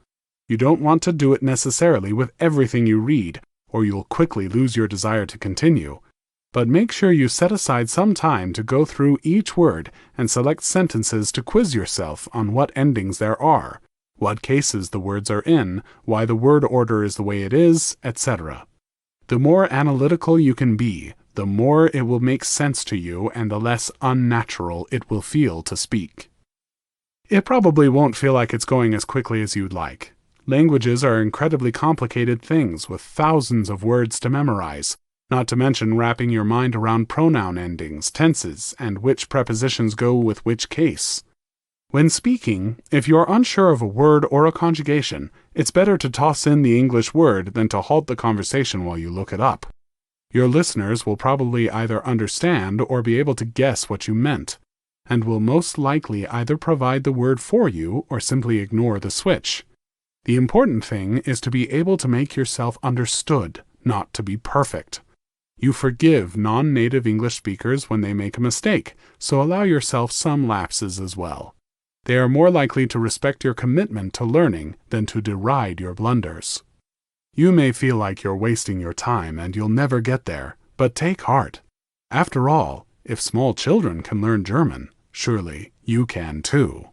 You don't want to do it necessarily with everything you read, or you'll quickly lose your desire to continue. But make sure you set aside some time to go through each word and select sentences to quiz yourself on what endings there are, what cases the words are in, why the word order is the way it is, etc. The more analytical you can be, the more it will make sense to you and the less unnatural it will feel to speak. It probably won't feel like it's going as quickly as you'd like. Languages are incredibly complicated things with thousands of words to memorize, not to mention wrapping your mind around pronoun endings, tenses, and which prepositions go with which case. When speaking, if you're unsure of a word or a conjugation, it's better to toss in the English word than to halt the conversation while you look it up. Your listeners will probably either understand or be able to guess what you meant, and will most likely either provide the word for you or simply ignore the switch. The important thing is to be able to make yourself understood, not to be perfect. You forgive non-native English speakers when they make a mistake, so allow yourself some lapses as well. They are more likely to respect your commitment to learning than to deride your blunders. You may feel like you're wasting your time and you'll never get there, but take heart. After all, if small children can learn German, surely you can too.